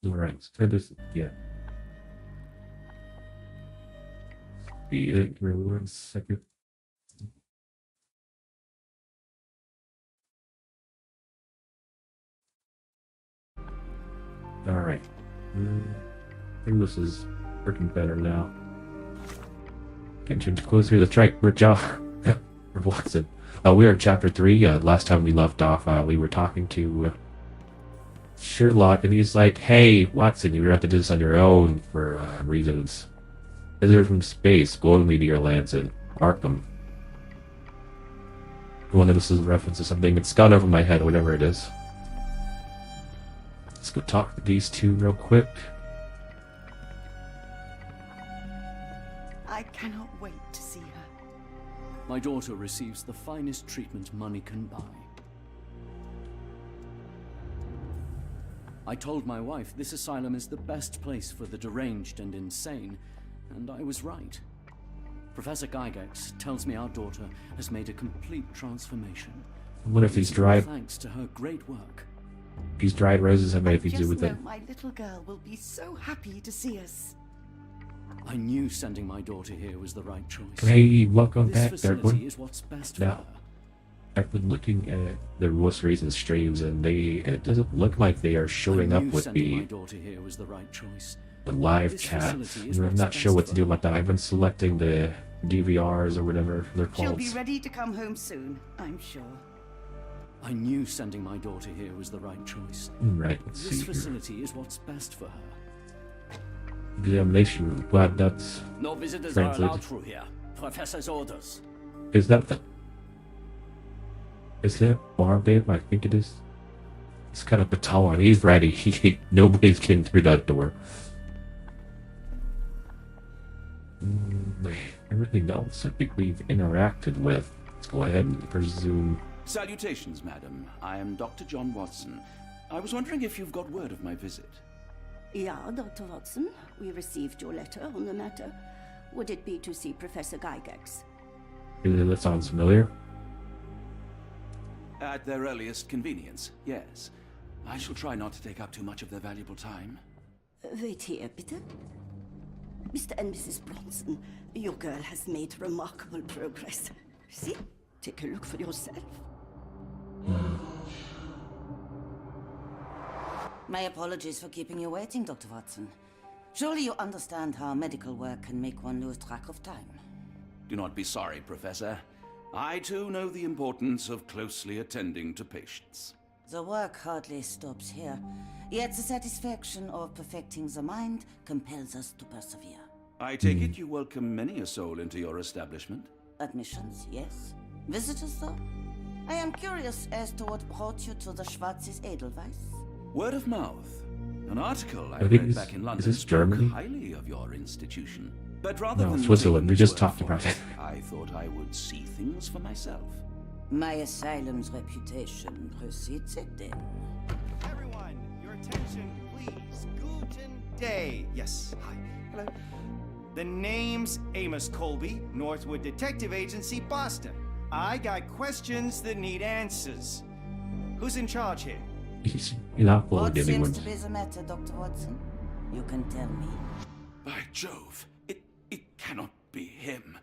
Alright, so this, yeah. Be it for 1 second. Alright. I think this is working better now. Getting closer to the strike. Good job. Watson. We are in chapter 3. Last time we left off, we were talking to Sherlock, and he's like, "Hey, Watson, you have to do this on your own for reasons. Visitor from space, glowing meteor lands in Arkham." One of this is a reference to something. It's gone over my head, whatever it is. Let's go talk to these two real quick. I cannot wait to see her. My daughter receives the finest treatment money can buy. I told my wife this asylum is the best place for the deranged and insane, and I was right. Professor Gygax tells me our daughter has made a complete transformation. What if these dried... Thanks to her great work. These dried roses have anything to do with it? My little girl will be so happy to see us. I knew sending my daughter here was the right choice. Hey, welcome This back, facility is what's best for Now, her. I've been looking at the most recent streams, and it doesn't look like they are showing up with my daughter here was the right choice. the live This chat. facility is I'm what's not sure best what to for do her. about that. I've been selecting the DVRs or whatever they're She'll called. be ready to come home soon, I'm sure. I knew sending my daughter here was the right choice. Right, let's This see here. facility is what's best for her. Examination, glad that's... No visitors are Translated. allowed through here. Professor's orders. Is that the... Is that Barbabe? I think it is. He's got a baton. He's ready. Nobody's getting through that door. Everything else I think we've interacted with. Let's go ahead and presume. Salutations, madam. I am Dr. John Watson. I was wondering if you've got word of my visit. Yeah, Dr. Watson. We received your letter on the matter. Would it be to see Professor Gygax? That sounds familiar. At their earliest convenience, yes. I shall try not to take up too much of their valuable time. Wait here, bitte. Mr. and Mrs. Bronson, your girl has made remarkable progress. See? Take a look for yourself. My apologies for keeping you waiting, Dr. Watson. Surely you understand how medical work can make one lose track of time. Do not be sorry, Professor. I too know the importance of closely attending to patients. The work hardly stops here, yet the satisfaction of perfecting the mind compels us to persevere. I take it you welcome many a soul into your establishment? Admissions, yes. Visitors, though? I am curious as to what brought you to the Schwarzes Edelweiss. Word of mouth. An article I think read it's- back in is London this spoke Germany? highly of your institution. But rather No, than Switzerland. taking We just your talked word about for it. I thought I would see things for myself. My asylum's reputation precedes it, then. Everyone, your attention, please. Guten Day. Yes, hi. Hello. The name's Amos Colby, Northwood Detective Agency, Boston. I got questions that need answers. Who's in charge here? He's not What following anyone. seems to be the matter, Dr. Watson? You can tell me. By Jove, it cannot be him.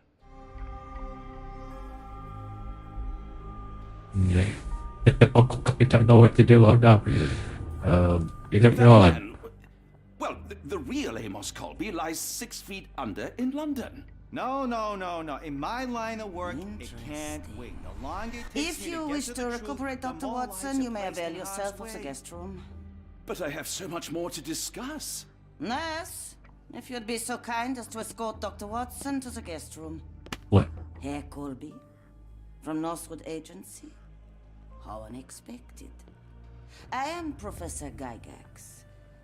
I don't know what to do. Oh no. You don't That know. man, well, the real Amos Colby lies 6 feet under in London. No. In my line of work, it can't Interesting. wait. The longer it takes If me you to wish get to the truth, recuperate, the Dr. more Watson, lives you are may placed avail in yourself harm's of the way. guest room. But I have so much more to discuss. Nurse, if you'd be so kind as to escort Dr. Watson to the guest room. What? Herr Colby, from Northwood Agency. How unexpected. I am Professor Gygax.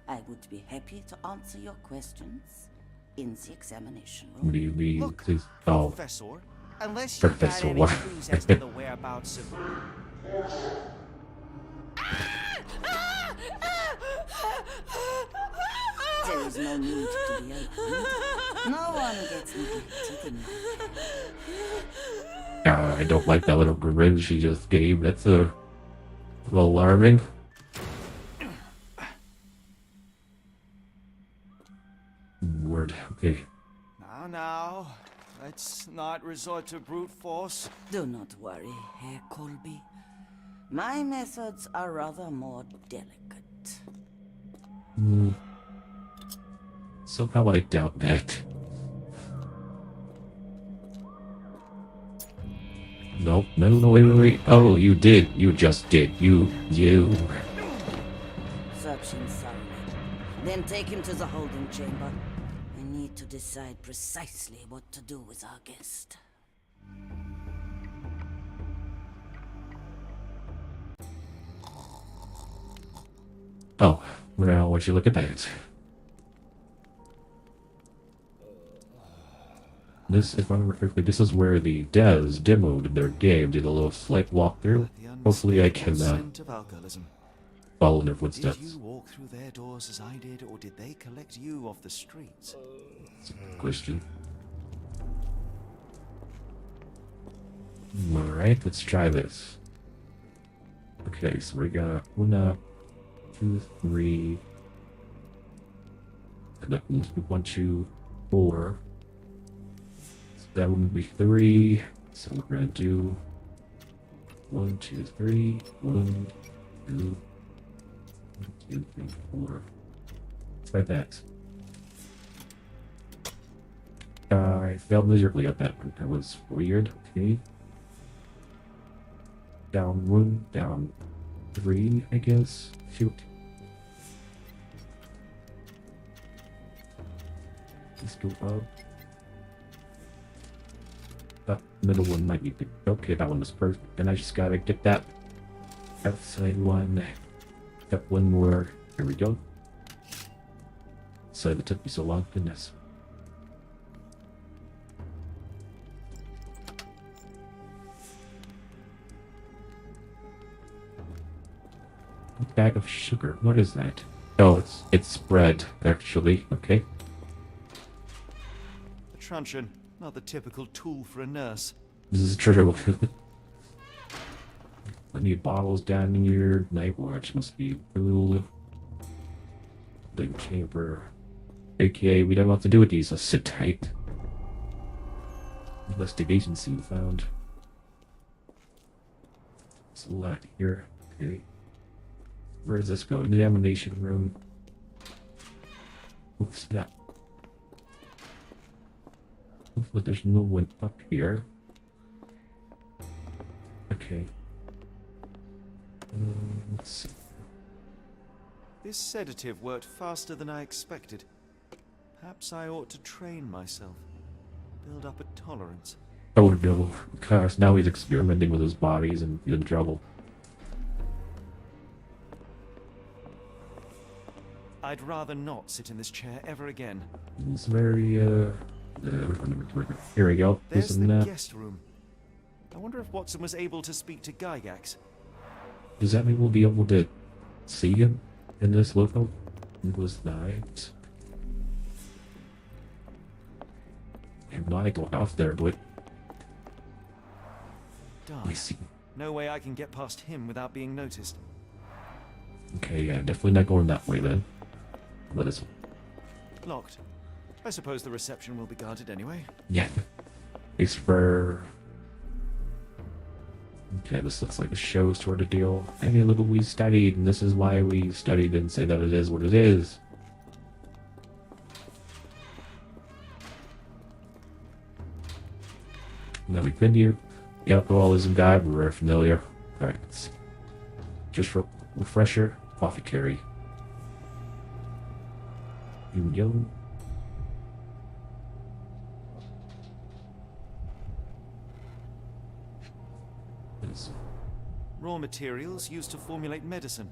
I would be happy to answer your questions in the examination room. What do you mean? Look, Oh, Professor, unless you got Professor any what? clues as to the whereabouts of... There is no need to be alarmed. No one gets neglected in my care. I don't like that little grin she just gave. That's a little alarming. sword. Okay. Now, let's not resort to brute force. Do not worry, Herr Colby. My methods are rather more delicate. Somehow I doubt that. Nope, no, wait. Oh, you did. You just did. You. Such insanity. Then take him to the holding chamber. I need to decide precisely what to do with our guest. Oh, well, would you look at that? This, if I remember correctly, this is where the devs demoed their game, did a little slight walkthrough. Hopefully I can Scent of alcoholism. follow in their Did footsteps. you walk through their doors as I did, or did they collect you off the streets? Question. Alright, let's try this. Okay, so we got 1, 2, 3. And that means 1, 2, 4. So that would be 3. So we're gonna do 1, 2, 3. 1, 2, 1, 2, 3, 4. Let's like that. I failed miserably at that one. That was weird. Okay. Down 1, down 3, I guess. Shoot. Let's go up. That middle one might be. Okay, that one was perfect. And I just gotta get that outside one. That one more. Here we go. Sorry that took me so long. Goodness. Bag of sugar. What is that? Oh, it's bread, actually. Okay. A truncheon, not the typical tool for a nurse. This is a treasure. Plenty of bottles down here. Night watch must be cool. The chamber. AKA, we don't know what to do with these. Let's sit tight. Investigation scene found. There's a lot here. Okay. Where does this go? Examination room. Oops, that. Hopefully there's no one up here. Okay. Let's see. This sedative worked faster than I expected. Perhaps I ought to train myself. Build up a tolerance. Oh no, gosh, now he's experimenting with his bodies and he's in trouble. I'd rather not sit in this chair ever again. It's very, here we go. There's Isn't the that- guest room. I wonder if Watson was able to speak to Gygax. Does that mean we'll be able to see him in this logo? It was nice. I'm not going off there, but Darn. I see. No way I can get past him without being noticed. Okay, yeah, definitely not going that way then. Let us. Locked. I suppose the reception will be guarded anyway. Yeah. Thanks for. Okay, this looks like a show sort of deal. Hey, look what we studied, and this is why we studied and say that it is what it is. Now we've been here. The alcoholism guy, we're familiar. Alright, just for refresher, apothecary. Here we go. Yes. Raw materials used to formulate medicine.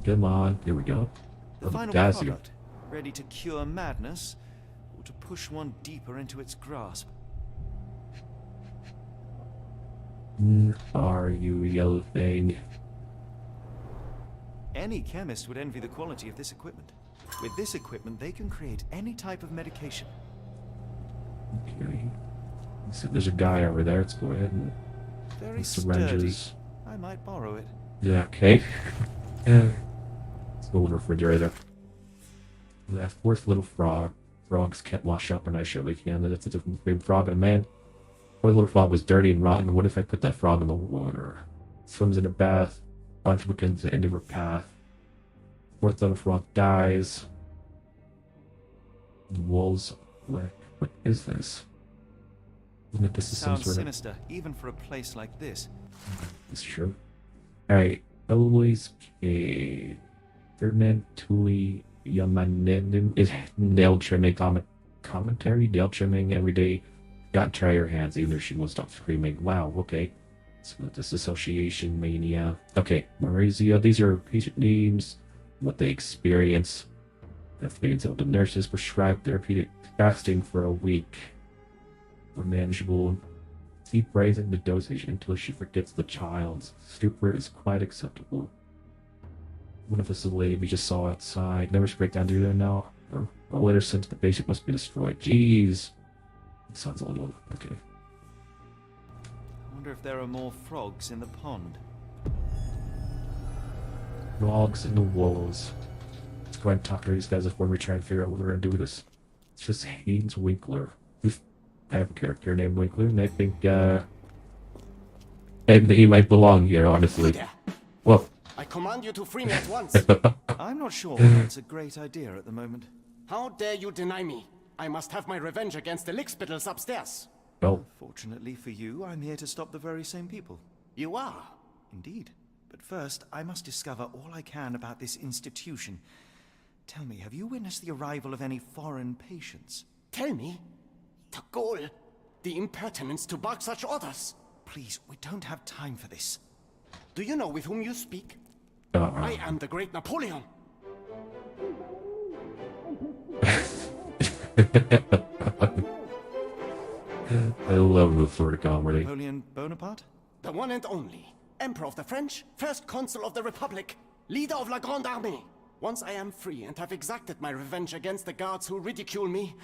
Come on, here we go. The final Potassium. product, ready to cure madness, or to push one deeper into its grasp. Are you yellow thing? Any chemist would envy the quality of this equipment. With this equipment, they can create any type of medication. Okay. So there's a guy over there. Let's go ahead and Very syringes. sturdy. I I might borrow it. Yeah, okay. Let's go to the refrigerator. That fourth little frog. Frogs can't wash up, and I surely can. That's a different between frog and a man. Fourth little frog was dirty and rotten. What if I put that frog in the water? Swims in a bath. Bunch begins the end of her path. Fourth little frog dies. The wolves. What is this? Isn't it this is some Sounds sort of... sinister, even for a place like this. It's true. Alright. Always a Ferdinand Tuli Yamanendin is nail trimming commentary. Nail trimming every day. Got to try her hands, even if she won't stop screaming. Wow, okay. So disassociation mania. Okay, Marizia, these are patient names, what they experience. That means that the nurses prescribed therapeutic fasting for a week. Or manageable. Keep raising the dosage until she forgets the child. Stupor is quite acceptable. One of us is the lady we just saw outside. Nervous breakdown due there now. A later since the patient must be destroyed. Jeez. Sounds a little... Okay. I wonder if there are more frogs in the pond. Frogs in the walls. Let's go ahead and talk to these guys before we try and figure out what we're gonna do with this. It's just Haynes Winkler. I have a character named Winkler, and I think, and he might belong here, honestly. Well, I command you to free me at once. I'm not sure that's a great idea at the moment. How dare you deny me? I must have my revenge against the lickspittles upstairs. well, Fortunately for you, I'm here to stop the very same people. You are. Indeed. But first, I must discover all I can about this institution. Tell me, have you witnessed the arrival of any foreign patients? Tell me. The ghoul. The impertinence to bark such orders. Please, we don't have time for this. Do you know with whom you speak? uh, I am the great Napoleon. I love the Florida comedy. Napoleon Bonaparte? The one and only. Emperor of the French, first consul of the Republic, leader of La Grande Armée. Once I am free and have exacted my revenge against the guards who ridicule me,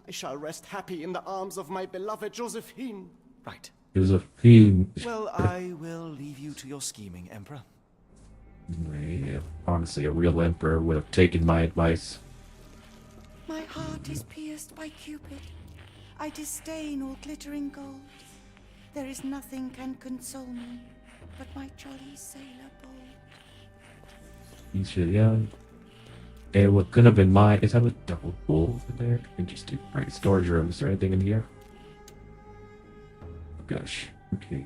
I shall rest happy in the arms of my beloved Josephine. Right. There's a few... Well, I will leave you to your scheming, Emperor. Honestly, a real emperor would have taken my advice. My heart is pierced by Cupid. I disdain all glittering gold. There is nothing can console me but my jolly sailor bold. You should, yeah. And what could have been mine is have a double bull over there. Interesting. Alright, storage room. Is there anything in here? Oh, gosh. Okay.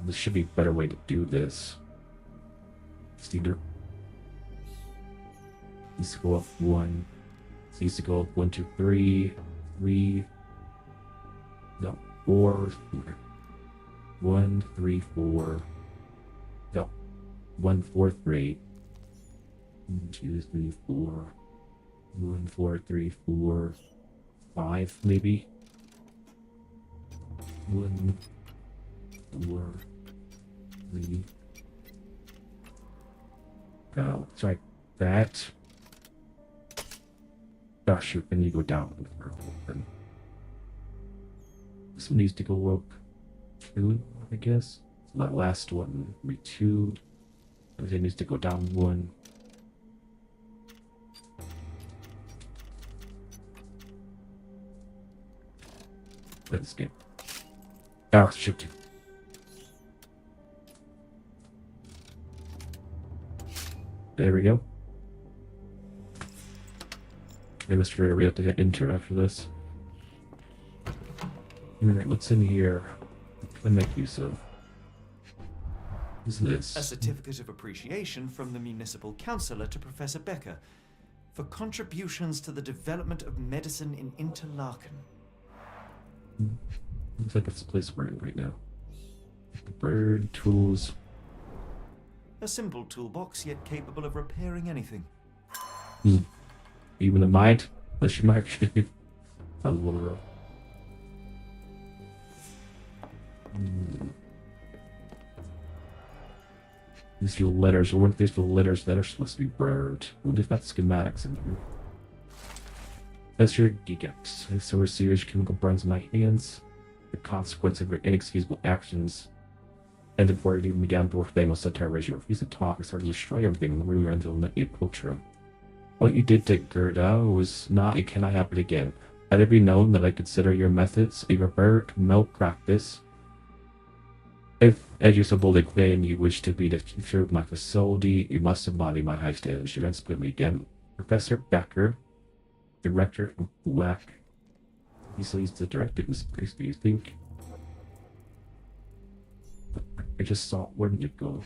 This should be a better way to do this. It's either... Needs to go up 1. It needs to go up 1, 2, 3. 3. No. 4. 1, 3, 4. No. 1, 4, 3. 1, 2, 3, 4. 1, 4, 3, 4. 5, maybe. 1, 4, 3. Oh, it's like that. Oh shoot, then you go down. This one needs to go up 2, I guess. So that last one will be 2. It needs to go down 1. Let's get. Oh shoot. There we go. Okay, Mr. We have to get into after this. Alright, what's in here? What can I make use of? What is this? A certificate of appreciation from the municipal councillor to Professor Becker for contributions to the development of medicine in Interlaken. Looks like it's the place we're in right now. Bird tools. A simple toolbox, yet capable of repairing anything. Even the mind? Question mark. That was a little rough. These few letters, or weren't these the letters that are supposed to be blurred? What if that's schematics in here? That's your geek-ups. I so serious chemical burns in my hands. The consequence of your inexcusable actions. And before it even began, Dwarf Thamos said to Reggie, refuse to talk or start to destroy everything. We were until you approach her. What you did to Gerda was not, it cannot happen again. Let it be known that I consider your methods a revert malpractice. If, as you so boldly claim, you wish to be the future of my facility, you must embody my high standards. You can't split me again. Professor Becker, director of Black. He's the director of this place, do you think? I just saw, where did it go?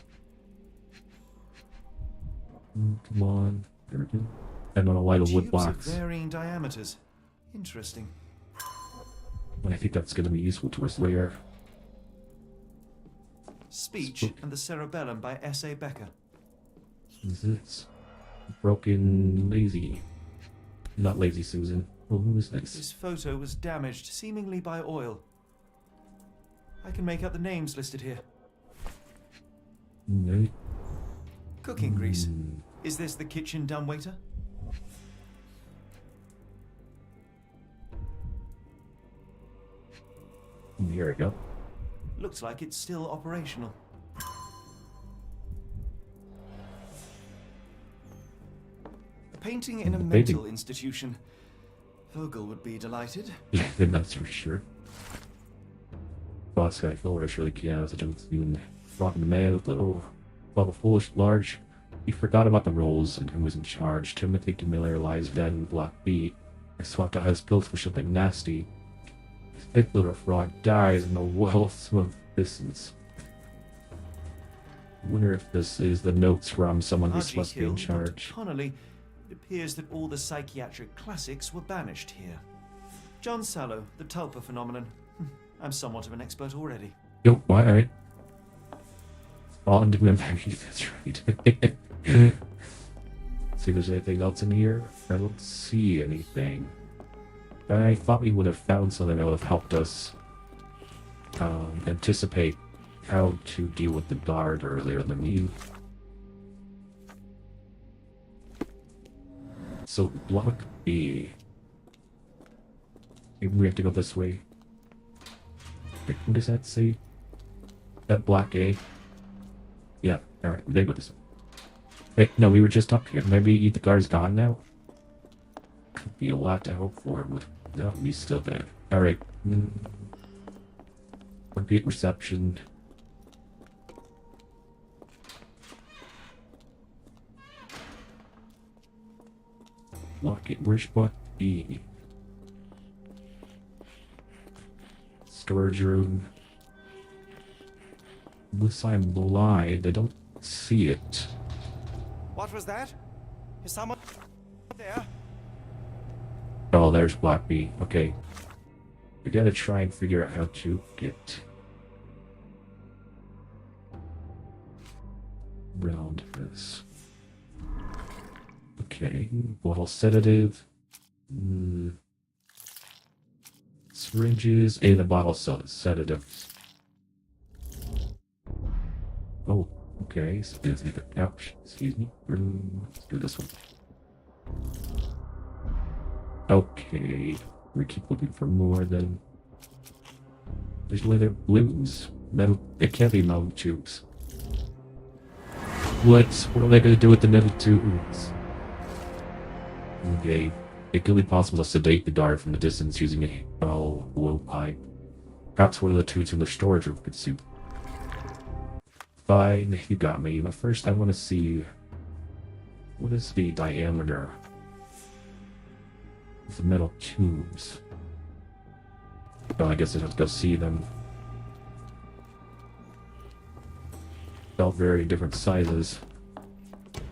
Come on. There it is. I don't know why the wood Tubes of blocks. varying diameters. Interesting. And I think that's going to be useful to us later. Speech and the Cerebellum by S.A. Becker. Is this broken lazy? Not lazy Susan. Oh, who is This this? photo was damaged, seemingly by oil. I can make out the names listed here. No. Cooking grease. Is this the kitchen dumbwaiter? Here we go. Looks like it's still operational. A painting in a Painting. mental institution. Vogel would be delighted. Yeah, that's for sure. Boss guy Flores really can't. Such a even rocking the mail, little, well, foolish, large. He forgot about the roles and who was in charge. Timothy Camiller lies dead in Block B. I swapped out his pills for something nasty. Thick little fraud dies in the wealth of distance. I wonder if this is the notes from someone who's R.G. supposed to be in Hill, Dr. charge. Connolly. It appears that all the psychiatric classics were banished here. John Sallow, the Tulpa phenomenon. I'm somewhat of an expert already. Yo, alright. Fallen to memory, that's right. See if there's anything else in here. I don't see anything. I thought we would have found something that would have helped us anticipate how to deal with the guard earlier than you. So, block B. Maybe we have to go this way. Wait, what does that say? That block A? Yeah, alright, they go this way. Wait, no, we were just up here. Maybe the guard's gone now? Could be a lot to hope for, but no, he's still there. Alright. Repeat reception. Lock it. Where's block B? Storage room. Unless I'm blind, I don't see it. What was that? Is someone there? Oh, there's block B. Okay. We gotta try and figure out how to get around this. Okay, bottle sedative. Syringes and a bottle sedative. Oh, okay. So ouch, excuse me. Let's do this one. Okay, we keep looking for more than. There's leather blues. Metal. It can't be metal tubes. What are they gonna do with the metal tubes? Okay, it could be possible to sedate the guard from the distance using a blowpipe. Perhaps one of the tubes from the storage room could suit. Fine, you got me. But first, I want to see what is the diameter of the metal tubes. Oh, I guess I have to go see them. All very different sizes.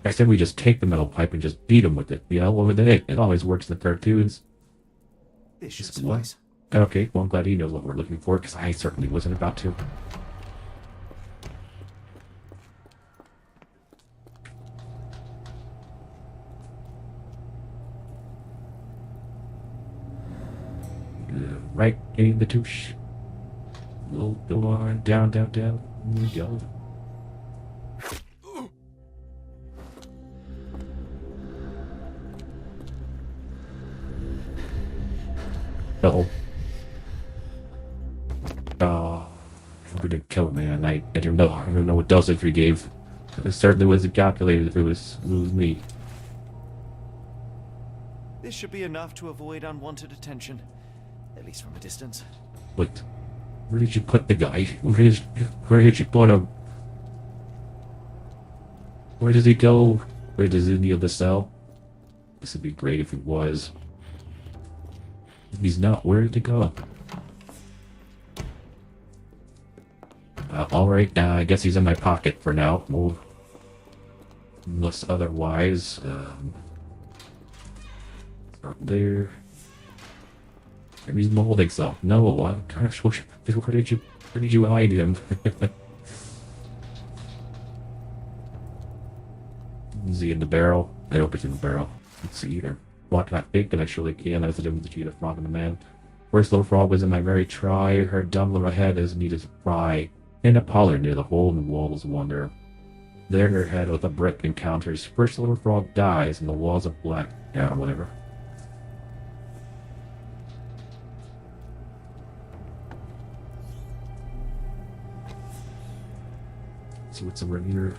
I said we just take the metal pipe and just beat them with it. You know, well, it always works in the cartoons. This should Just what? suffice. Okay, well, I'm glad he knows what we're looking for, because I certainly wasn't about to. Right in the touche. Little go on, down, down, down. Here we go. No. who didn't kill him, man. I don't know. I don't know what dosage we gave. It certainly wasn't calculated if it was me. This should be enough to avoid unwanted attention, at least from a distance. Wait, where did you put the guy? Where did you put him? Where does he go? Where does he need the cell? This would be great if he was. If he's not, where did he go? Alright, now I guess he's in my pocket for now. Well, unless otherwise, there. Maybe he's molding stuff. No, gosh, where did you hide him? Is he in the barrel? I hope he's in the barrel. Let's see here. What can I think? And I surely can. I was doing the cheetah frog and the man. First little frog was in my very try. Her dumb little head is needed to fry. In a pollard near the hole in the walls wonder. There her head with a brick encounters. First little frog dies and the walls of black. Yeah, whatever. Let's see what's over here.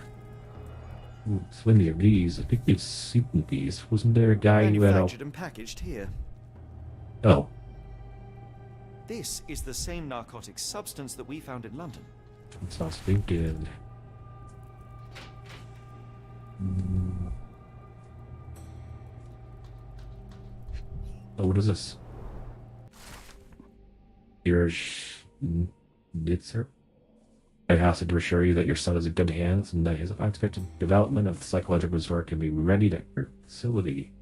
Ooh, plenty of these. I think you've seen these. Wasn't there a guy who had a... Manufactured and packaged here. Oh. This is the same narcotic substance that we found in London. That's what I was thinking. Oh, what is this? Nitzer? I asked to assure you that your son is in good hands and that his unexpected development of psychological disorder can be readied at your facility.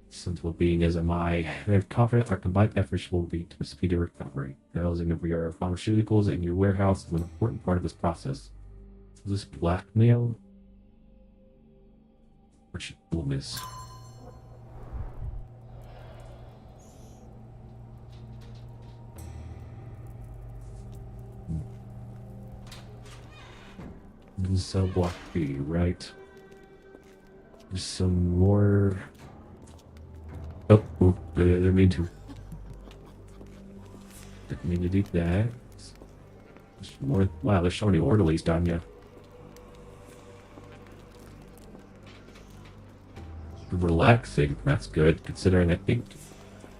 Since well-being as am I am confident our combined efforts will lead to a speedy recovery. The housing of your pharmaceuticals in your warehouse is an important part of this process. Is this blackmail? What should we miss? This is block B, right? There's some more. Oh, didn't mean to. Didn't mean to do that. There's more. Wow, there's so many orderlies down here. Relaxing. That's good, considering I think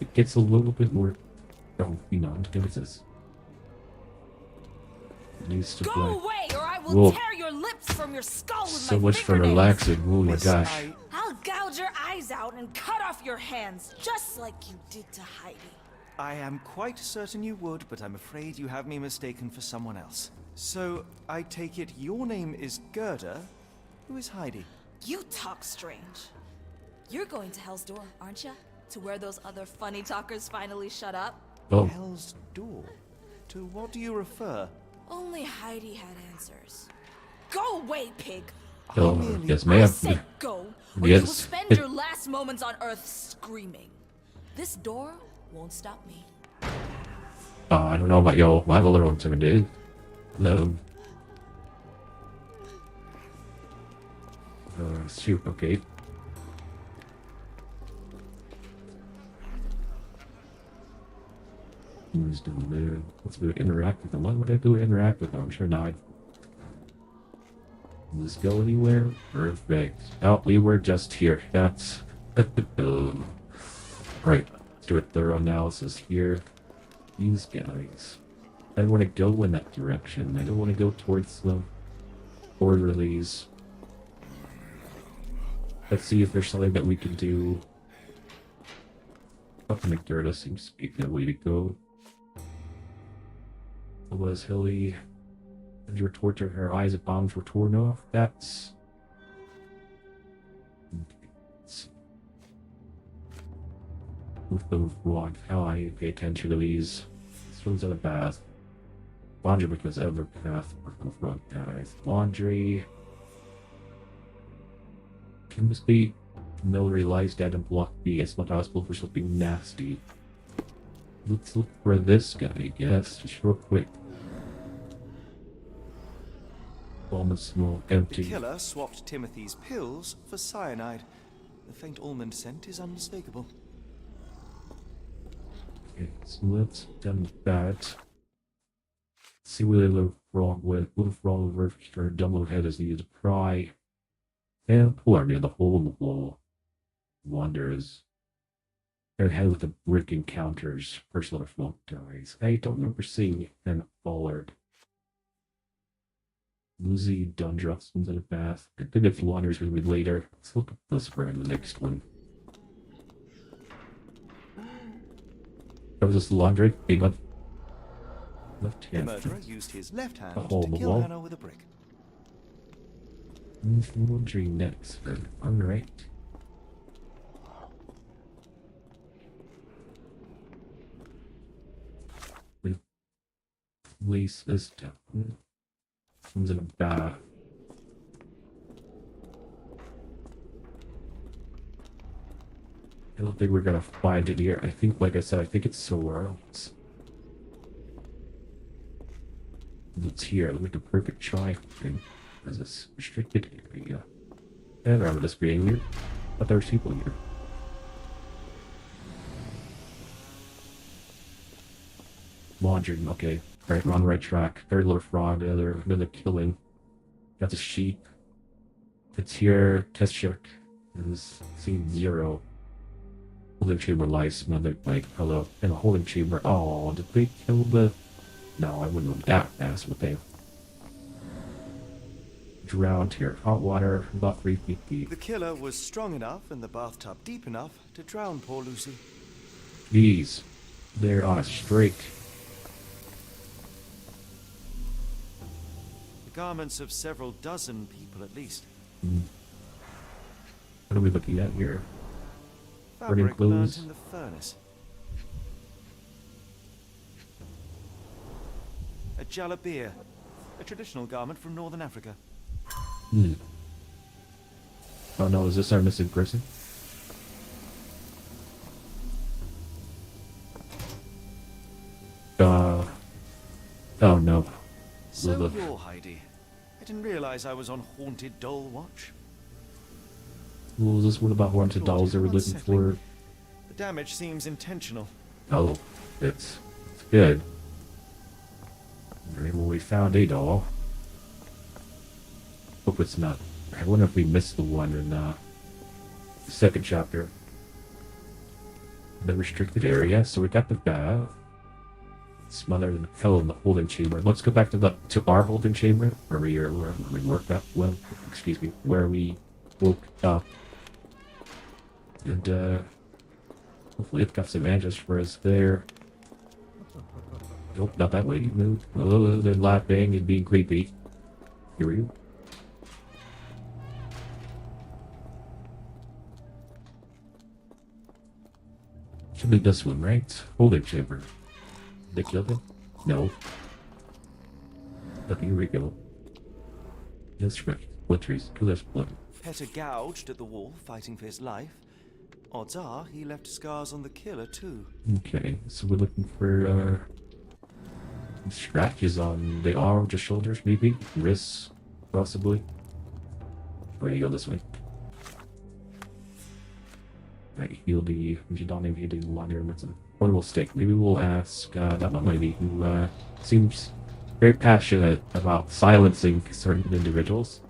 it gets a little bit more. Oh, you know, what is this? Needs to Go away, or I will Whoa. tear your lips from your skull with So my much for fingernails. relaxing. Oh my Miss, gosh. I'll gouge your eyes out and cut off your hands, just like you did to Heidi. I am quite certain you would, but I'm afraid you have me mistaken for someone else. So, I take it your name is Gerda? Who is Heidi? You talk strange. You're going to Hell's Door, aren't you? To where those other funny talkers finally shut up? Oh, Hell's Door? To what do you refer? Only Heidi had answers. Go away, pig! oh yes, I ma'am. said go, or you will Yes. spend your last moments on Earth screaming. This door won't stop me. I don't know about y'all. I'm a little intimidated. No. Shoot, okay. Let's do interact with them. What would I do to interact with them? I'm sure not. Does this go anywhere? Perfect. Oh, we were just here. That's... Right. Let's do a thorough analysis here. These guys. I don't want to go in that direction. I don't want to go towards the orderlies. Let's see if there's something that we can do. Up in McDerda seems to be the way to go. Was Hilly and your torture, her eyes and bombs were torn off? That's... With the rock, how I pay attention to these. Swims in the bath. Laundry because ever path of rock guys. Laundry. Can this be Military lies dead in block B? It's not possible for something nasty. Let's look for this guy, I guess, just real quick. Bomb is small, The empty. killer swapped Timothy's pills for cyanide. The faint almond scent is unmistakable. Okay, so let's done that. See what they look wrong with. What's wrong with her dumb head is needed to pry. And pull near the hole in the wall. Wonders. Her head with the brick encounters. Personal smoke dies. I don't remember seeing an Ballard. Lucy Dundruff swims in a bath. I think if wanders will be later. Let's look at this for the next one. That was just laundry. Big one. Left The hand. murderer used his left hand A hole in to the kill wall. Hannah with a brick. Laundry next. Alright. Place this down. Comes in a bath. I don't think we're gonna find it here. I think, like I said, I think it's somewhere else. It's here. Look at the perfect triangle thing. There's this restricted area. I don't remember this being here. But there's people here. Laundry, okay. Right, we're on the right track. Third little frog, another killing. Got the sheep. It's here. Test check is scene 0. Holding chamber lice, another like hello. In a holding chamber. Oh, did they kill the no, I wouldn't have that fast, would they? Drowned here. Hot water, about 3 feet deep. The killer was strong enough and the bathtub deep enough to drown poor Lucy. Jeez. They're on a streak. The garments of several dozen people at least. What are we looking at here? Burning Fabric burnt clothes. in the furnace. A jalabia, a traditional garment from northern Africa. Oh no, is this our missing person? Oh no. So Look. you're Heidi. I didn't realize I was on haunted doll watch. What was this one about haunted dolls they were looking for? The damage seems intentional. Oh, it's good. Alright, well, we found a doll. Hope it's not. I wonder if we missed the one in the second chapter. The restricted area, so we got the bath. Smothered in hell in the holding chamber. Let's go back to our holding chamber, where we worked up. Well, excuse me, where we woke up, and hopefully it got some answers for us there. Nope, not that way. Move. Oh, they're laughing and being creepy. Here we go. Should be this one, right? Holding chamber. They killed him? No. But here we go. That's right. Splinters. Kill this blood. Petter gouged at the wall, fighting for his life. Odds are he left scars on the killer too. Okay, so we're looking for scratches on the arms or shoulders, maybe? Wrists, possibly. Where you go this way? Right, heal the Jadani Vidi Lander with a portable stick. Maybe we'll ask that one lady who seems very passionate about silencing certain individuals.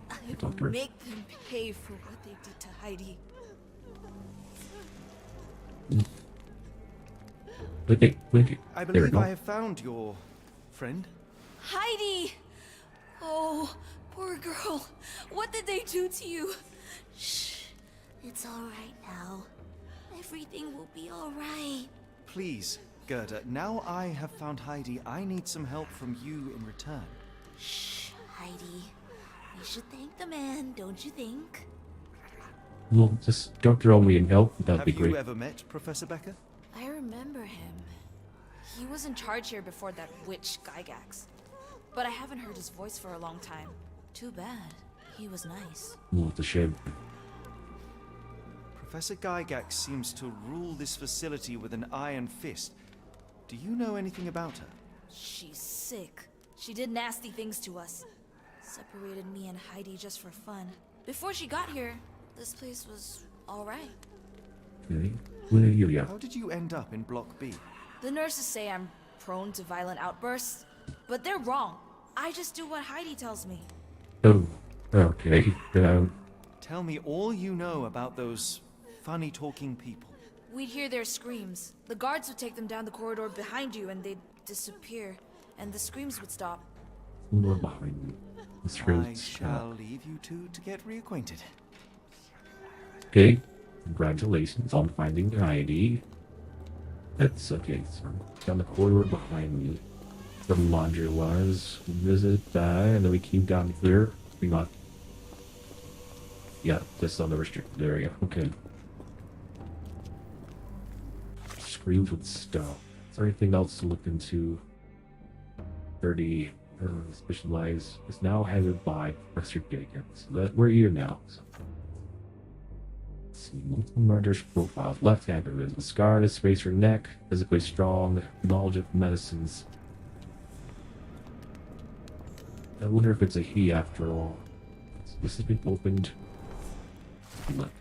I will make them pay for what they did to Heidi. Wait. I There we believe go. I have found your friend. Heidi! Oh, poor girl. What did they do to you? Shh. It's all right now. Everything will be all right. Please, Gerda, now I have found Heidi, I need some help from you in return. Shh, Heidi. We should thank the man, don't you think? Well, just don't throw me in help. That'd Have be you great. ever met Professor Becker? I remember him. He was in charge here before that witch Gygax. But I haven't heard his voice for a long time. Too bad. He was nice. Well, it's a shame. Professor Gygax seems to rule this facility with an iron fist. Do you know anything about her? She's sick. She did nasty things to us. Separated me and Heidi just for fun. Before she got here, this place was all right. Okay. Where are you? Yeah. How did you end up in Block B? The nurses say I'm prone to violent outbursts, but they're wrong. I just do what Heidi tells me. Oh. Okay. Tell me all you know about those funny talking people. We'd hear their screams. The guards would take them down the corridor behind you and they'd disappear, and the screams would stop. More behind me. I shall leave you two to get reacquainted. Okay. Congratulations on finding your ID. That's okay, so down the corridor behind me. The laundry was visit that, and then we came down here. We got, yeah, just on the restricted area. Okay. Screams with stuff. Is there anything else to look into? 30 specialized is now headed by Professor Gagan. So that we're here now. So. See, multiple murders profiles. Left-hander is a scar on his face or neck, physically strong, knowledge of medicines. I wonder if it's a he after all. So this has been opened. Look.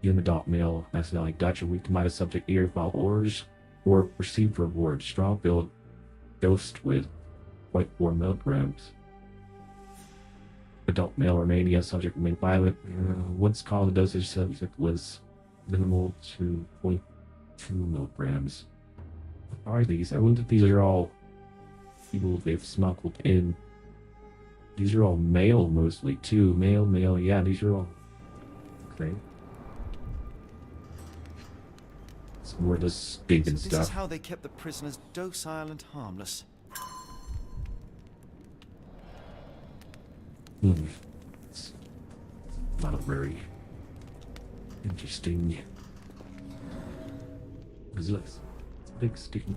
In the dot mail, accidentally got your weak to minus subject ear file orders or received reward. Strong build dosed with 0.4 milligrams. Adult male Romania subject remained violent. Once called the dosage subject was minimal to 0.2 milligrams. What are these? I wonder if these are all people they've smuggled in. These are all male mostly too. Male, yeah, these are all okay. Some more this big and So stuff. this is how they kept the prisoners docile and harmless. It's not a very interesting. What is this? It's a big sticky.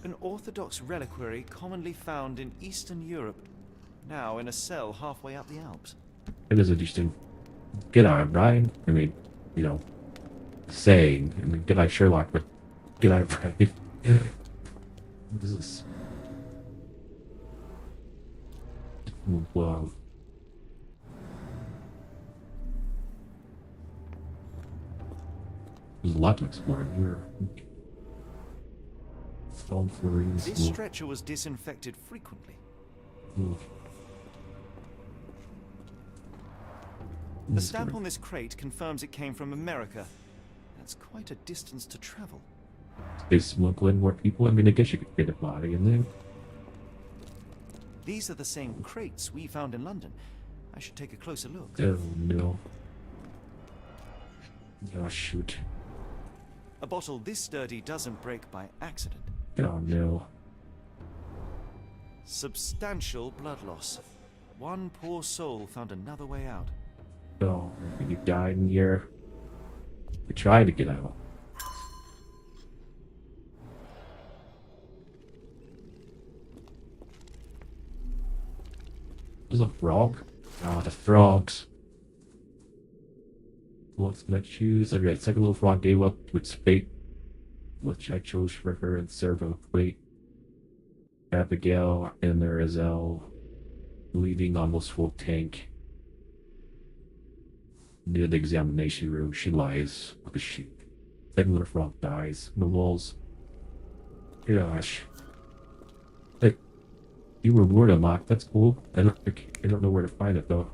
An orthodox reliquary commonly found in Eastern Europe, now in a cell halfway up the Alps. It is interesting. Good eye, Brian. I mean, you know, saying. I mean, good eye, Sherlock, but good eye, Brian. What is this? Wow. There's a lot to explore here. Stone flurries. This stretcher was disinfected frequently. The stamp on this crate confirms it came from America. That's quite a distance to travel. They smuggle in more people. I mean, I guess you could get a body in there. These are the same crates we found in London. I should take a closer look. Oh no. Oh shoot. A bottle this sturdy doesn't break by accident. Oh no. Substantial blood loss. One poor soul found another way out. Oh, you died in here. We tried to get out. There's a frog. Oh, the frogs. What's next? Choose? Okay, second little frog gave up to its fate, which I chose for her and Servo Plate. Abigail and there is L, leaving almost full tank. Near the examination room, she lies like a sheep. Second little frog dies. The walls. Gosh. Hey, you reward unlocked. That's cool. I don't know where to find it though.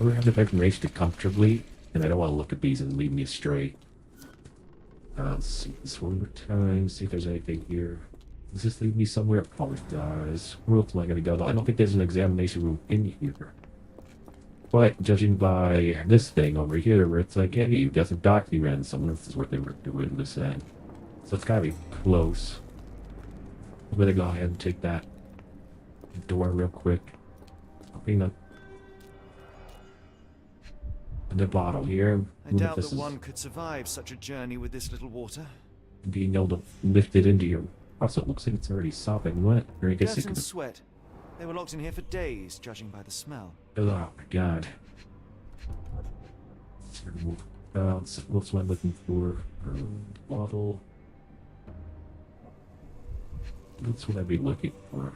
I don't have enough information to comfortably, and I don't want to look at these and lead me astray. Let's see this one more time. See if there's anything here. Does this lead me somewhere? Oh, it does. Where else am I gonna go though? I don't think there's an examination room in here. But judging by this thing over here, where it's like, hey, you got some documents, someone else is what they were doing this end. So it's gotta be close. I'm gonna go ahead and take that door real quick. Open up the bottle here. I doubt that one could survive such a journey with this little water. Being able to lift it into your. Also, it looks like it's already sopping wet. Or I guess Dirt it and could. sweat. They were locked in here for days, judging by the smell. Oh my god. What's what I'm looking for? Bottle. That's what I'd be looking for.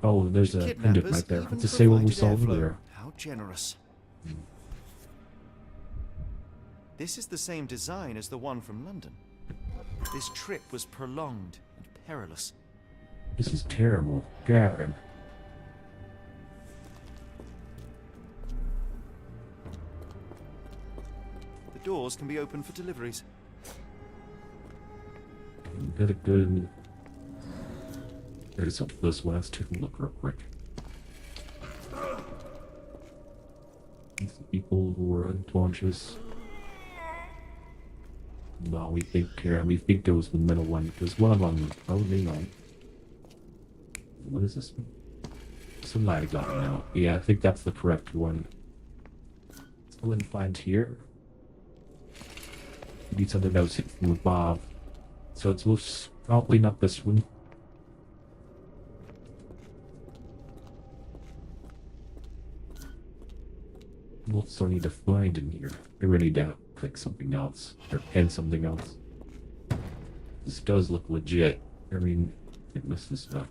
Oh, there's a pendant right there. Let's just say what we saw earlier. How generous. This is the same design as the one from London. This trip was prolonged and perilous. This is terrible. Gavin. The doors can be opened for deliveries. Got a good. There's something this one. Let's take a look real quick. These people who were unconscious. No, we think there was the middle one. There's one of them. Oh, hang on. What is this one? Some lag on now. Yeah, I think that's the correct one. Let's go and find here. We need something else with Bob. So it's most probably not this one. We'll still need to find in here. I really need to click something else or pen something else. This does look legit. I mean, I missed this stuff.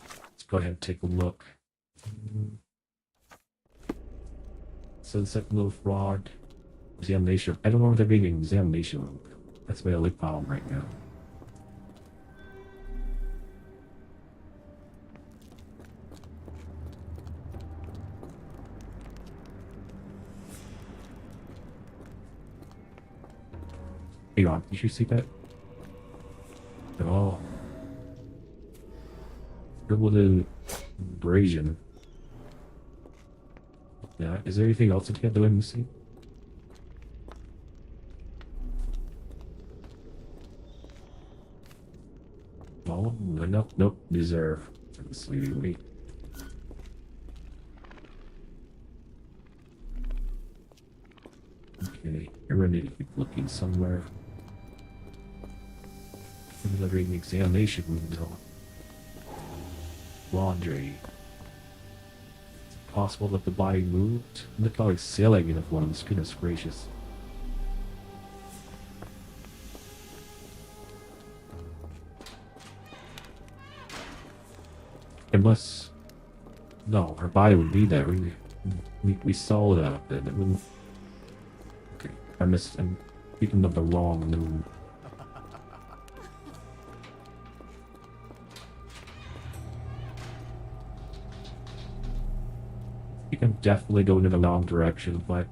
Let's go ahead and take a look. So the second little fraud examination. I don't know if they're being an examination room. That's my only problem right now. Hang on, did you see that? Oh. Scribbled in abrasion. Yeah, is there anything else that you have to see? Oh, nope, these are sleeping me. Okay, I'm ready to keep looking somewhere. Delivering examination window. Laundry. Is it possible that the body moved? Look how it's sailing in one. Goodness gracious. Unless, no, her body would be there. We saw that. I mean, okay, I'm speaking of the wrong moon. You can definitely go in the wrong direction, but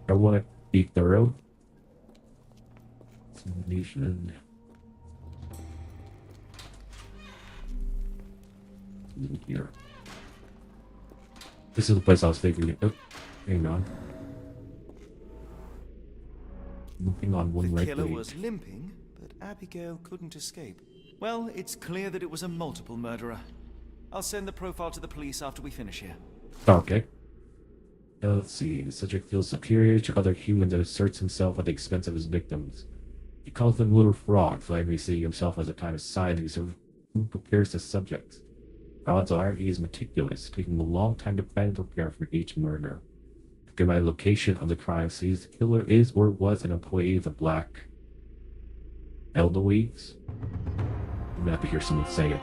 I want to be thorough. Examination. Here. This is the place I was thinking. Oh, hang on. Moving on one right. The killer was limping, but Abigail couldn't escape. Well, it's clear that it was a multiple murderer. I'll send the profile to the police after we finish here. Okay. Let's see. The subject feels superior to other humans and asserts himself at the expense of his victims. He calls them little frogs, likely seeing himself as a kind of scientist who prepares the subjects. Odds are he is meticulous, taking a long time to plan and prepare for each murder. Given by the location of the crime scenes, the killer is or was an employee of the Black Elderweeds. I'm gonna have to hear someone say it.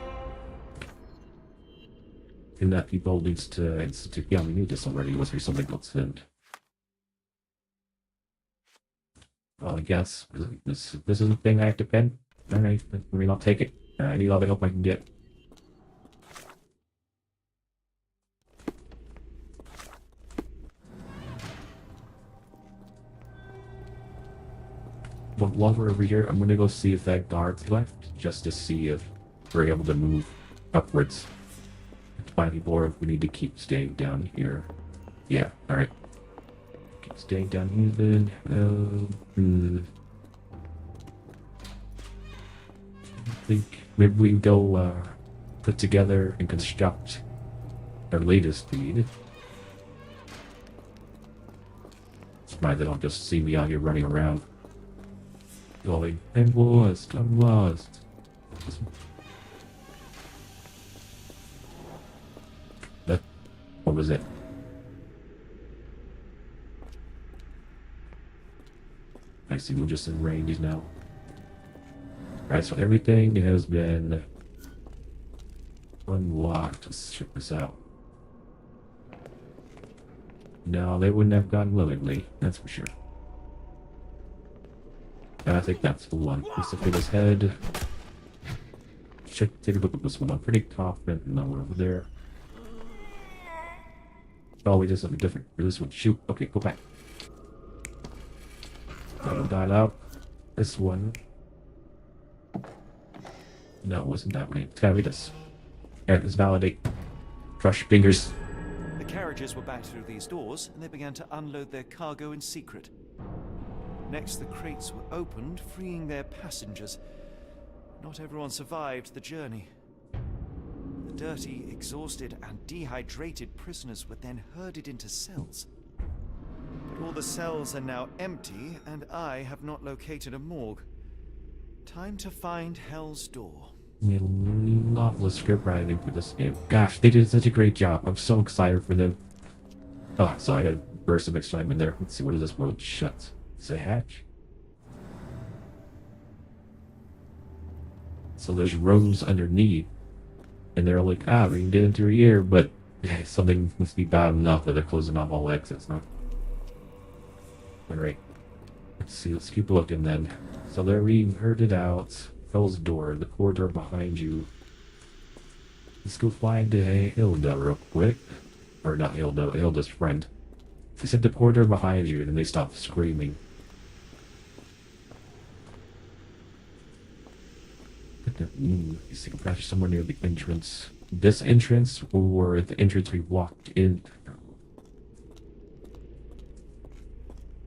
And that people needs to institute. Yeah, we knew this already. Was there something else in? Well, I guess this is the thing I have to pen. Alright, let me not take it. I need all the help I can get. But while we're over here, I'm gonna go see if that guard's left, just to see if we're able to move upwards. Finally, or if we need to keep staying down here. Yeah, alright. Keep staying down here then. I think maybe we go put together and construct our latest feed. It's fine, they don't just see me out here running around. Going, I'm lost, I'm lost. What was it? I see we're just in range now. Alright, so everything has been Unlocked. Let's check this out. No, they wouldn't have gone willingly, that's for sure. And I think that's the one. Let's look at his head. Take a look at this one. I'm pretty confident no one over there. Oh, we did something different for this one. Shoot. Okay, go back. That'll die out. This one. No, it wasn't that way. It's gotta be this. Alright, let's validate. Crush fingers. The carriages were back through these doors, and they began to unload their cargo in secret. Next, the crates were opened, freeing their passengers. Not everyone survived the journey. The dirty, exhausted, and dehydrated prisoners were then herded into cells. But all the cells are now empty, and I have not located a morgue. Time to find Hell's Door. Novelist script writing for this game. Gosh, they did such a great job. I'm so excited for them. Oh, sorry, I had a burst of excitement there. Let's see, what is this world shut? It's a hatch. So there's rooms underneath. And they're like, we can get in through here, but something must be bad enough that they're closing off all exits, no? Alright. Let's see, let's keep looking then. So there we heard it out. Hell's Door, the corridor behind you. Let's go find Hilda real quick. Or not Hilda, Hilda's friend. They said the corridor behind you, and then they stopped screaming. You see, perhaps somewhere near the entrance. This entrance, or the entrance we walked in.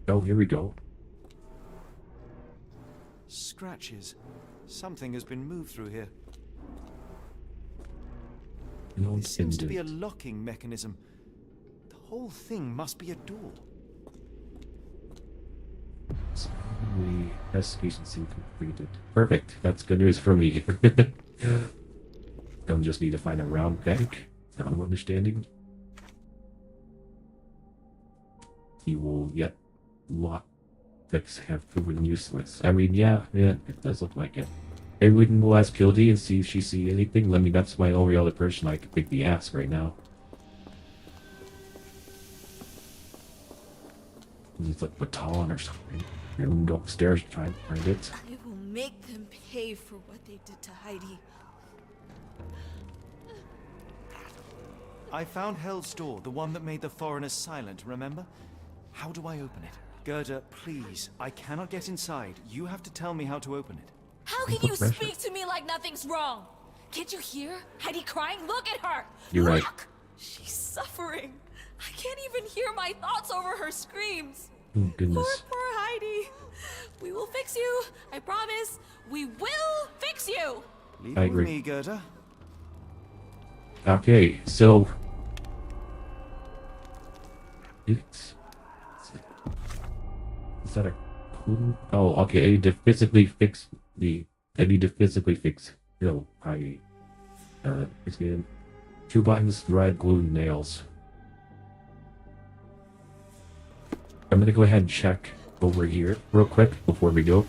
Oh, here we go. Scratches. Something has been moved through here. No, There seems to be a locking mechanism. The whole thing must be a door. The investigation seemed completed. Perfect. That's good news for me. Don't just need to find a round bank. Now I'm understanding. He will yet lock fix have proven useless. I mean, yeah, it does look like it. Everyone will ask Kildy and see if she see anything. Let me, that's my only other person I can think the ask right now. It's like baton or something. Everyone go upstairs and try and find it. I will make them pay for what they did to Heidi. I found Hell's Door, the one that made the foreigners silent, remember? How do I open it? Gerda, please, I cannot get inside. You have to tell me how to open it. How can you speak to me like nothing's wrong? Can't you hear Heidi crying? Look at her! You're right. Look! She's suffering. I can't even hear my thoughts over her screams. Oh, goodness. Poor Heidi. We will fix you. I promise. We will fix you. Leave I it agree. with me, Gerda. Okay, so it's is that a clue? Oh, okay. I need to physically fix Heidi. It's good. 2 buttons, red glue, nails. I'm gonna go ahead and check over here real quick before we go.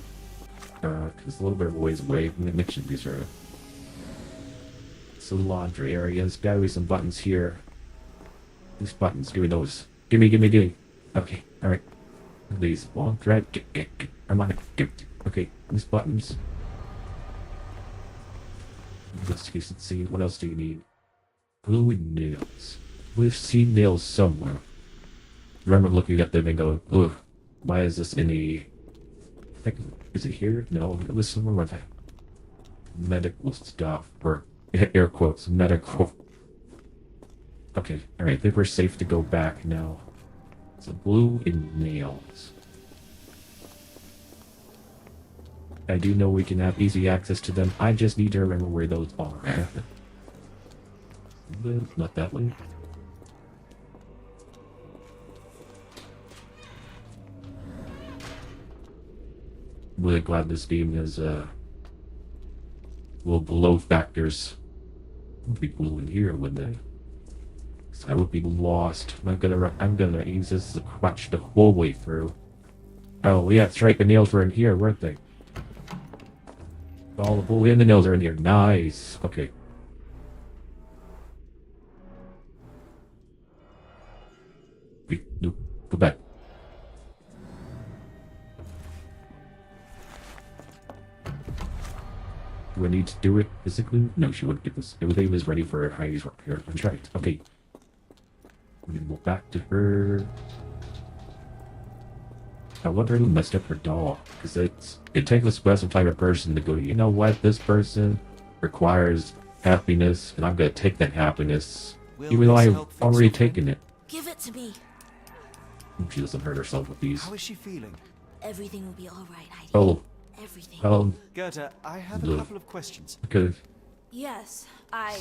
Cause it's a little bit of a ways away. I'm gonna mention these are the laundry area. There's gotta be some buttons here. These buttons, give me those. Give me. Okay, alright. These long thread. I'm on it. Okay, these buttons. Let's see, what else do you need? Glue and nails. We've seen nails somewhere. Remember looking at them and going, ugh, why is this in a... Is it here? No, it was somewhere with medical stuff, or air quotes, medical. Okay, alright, I think we're safe to go back now. So glue and nails. I do know we can have easy access to them. I just need to remember where those are. Not that way. Really glad this game has little below factors. Would be cool in here, wouldn't they? I would be lost. I'm gonna use this as a crutch the whole way through. Oh yeah, that's right. The nails were in here, weren't they? All the nails are in here. Nice. Okay. No, go back. Do I need to do it physically? No, she wouldn't get this. Everything was ready for Heidi's repair. That's right. Okay. We're gonna go back to her. I wonder who messed up her doll. Because it takes a special type of person to go, you know what, this person requires happiness, and I'm gonna take that happiness. Even though I've already taken it. Give it to me. She doesn't hurt herself with these. How is she feeling? Everything will be alright, Heidi. Oh. Everything. Goethe, I have a couple of questions. Okay. Yes, Shut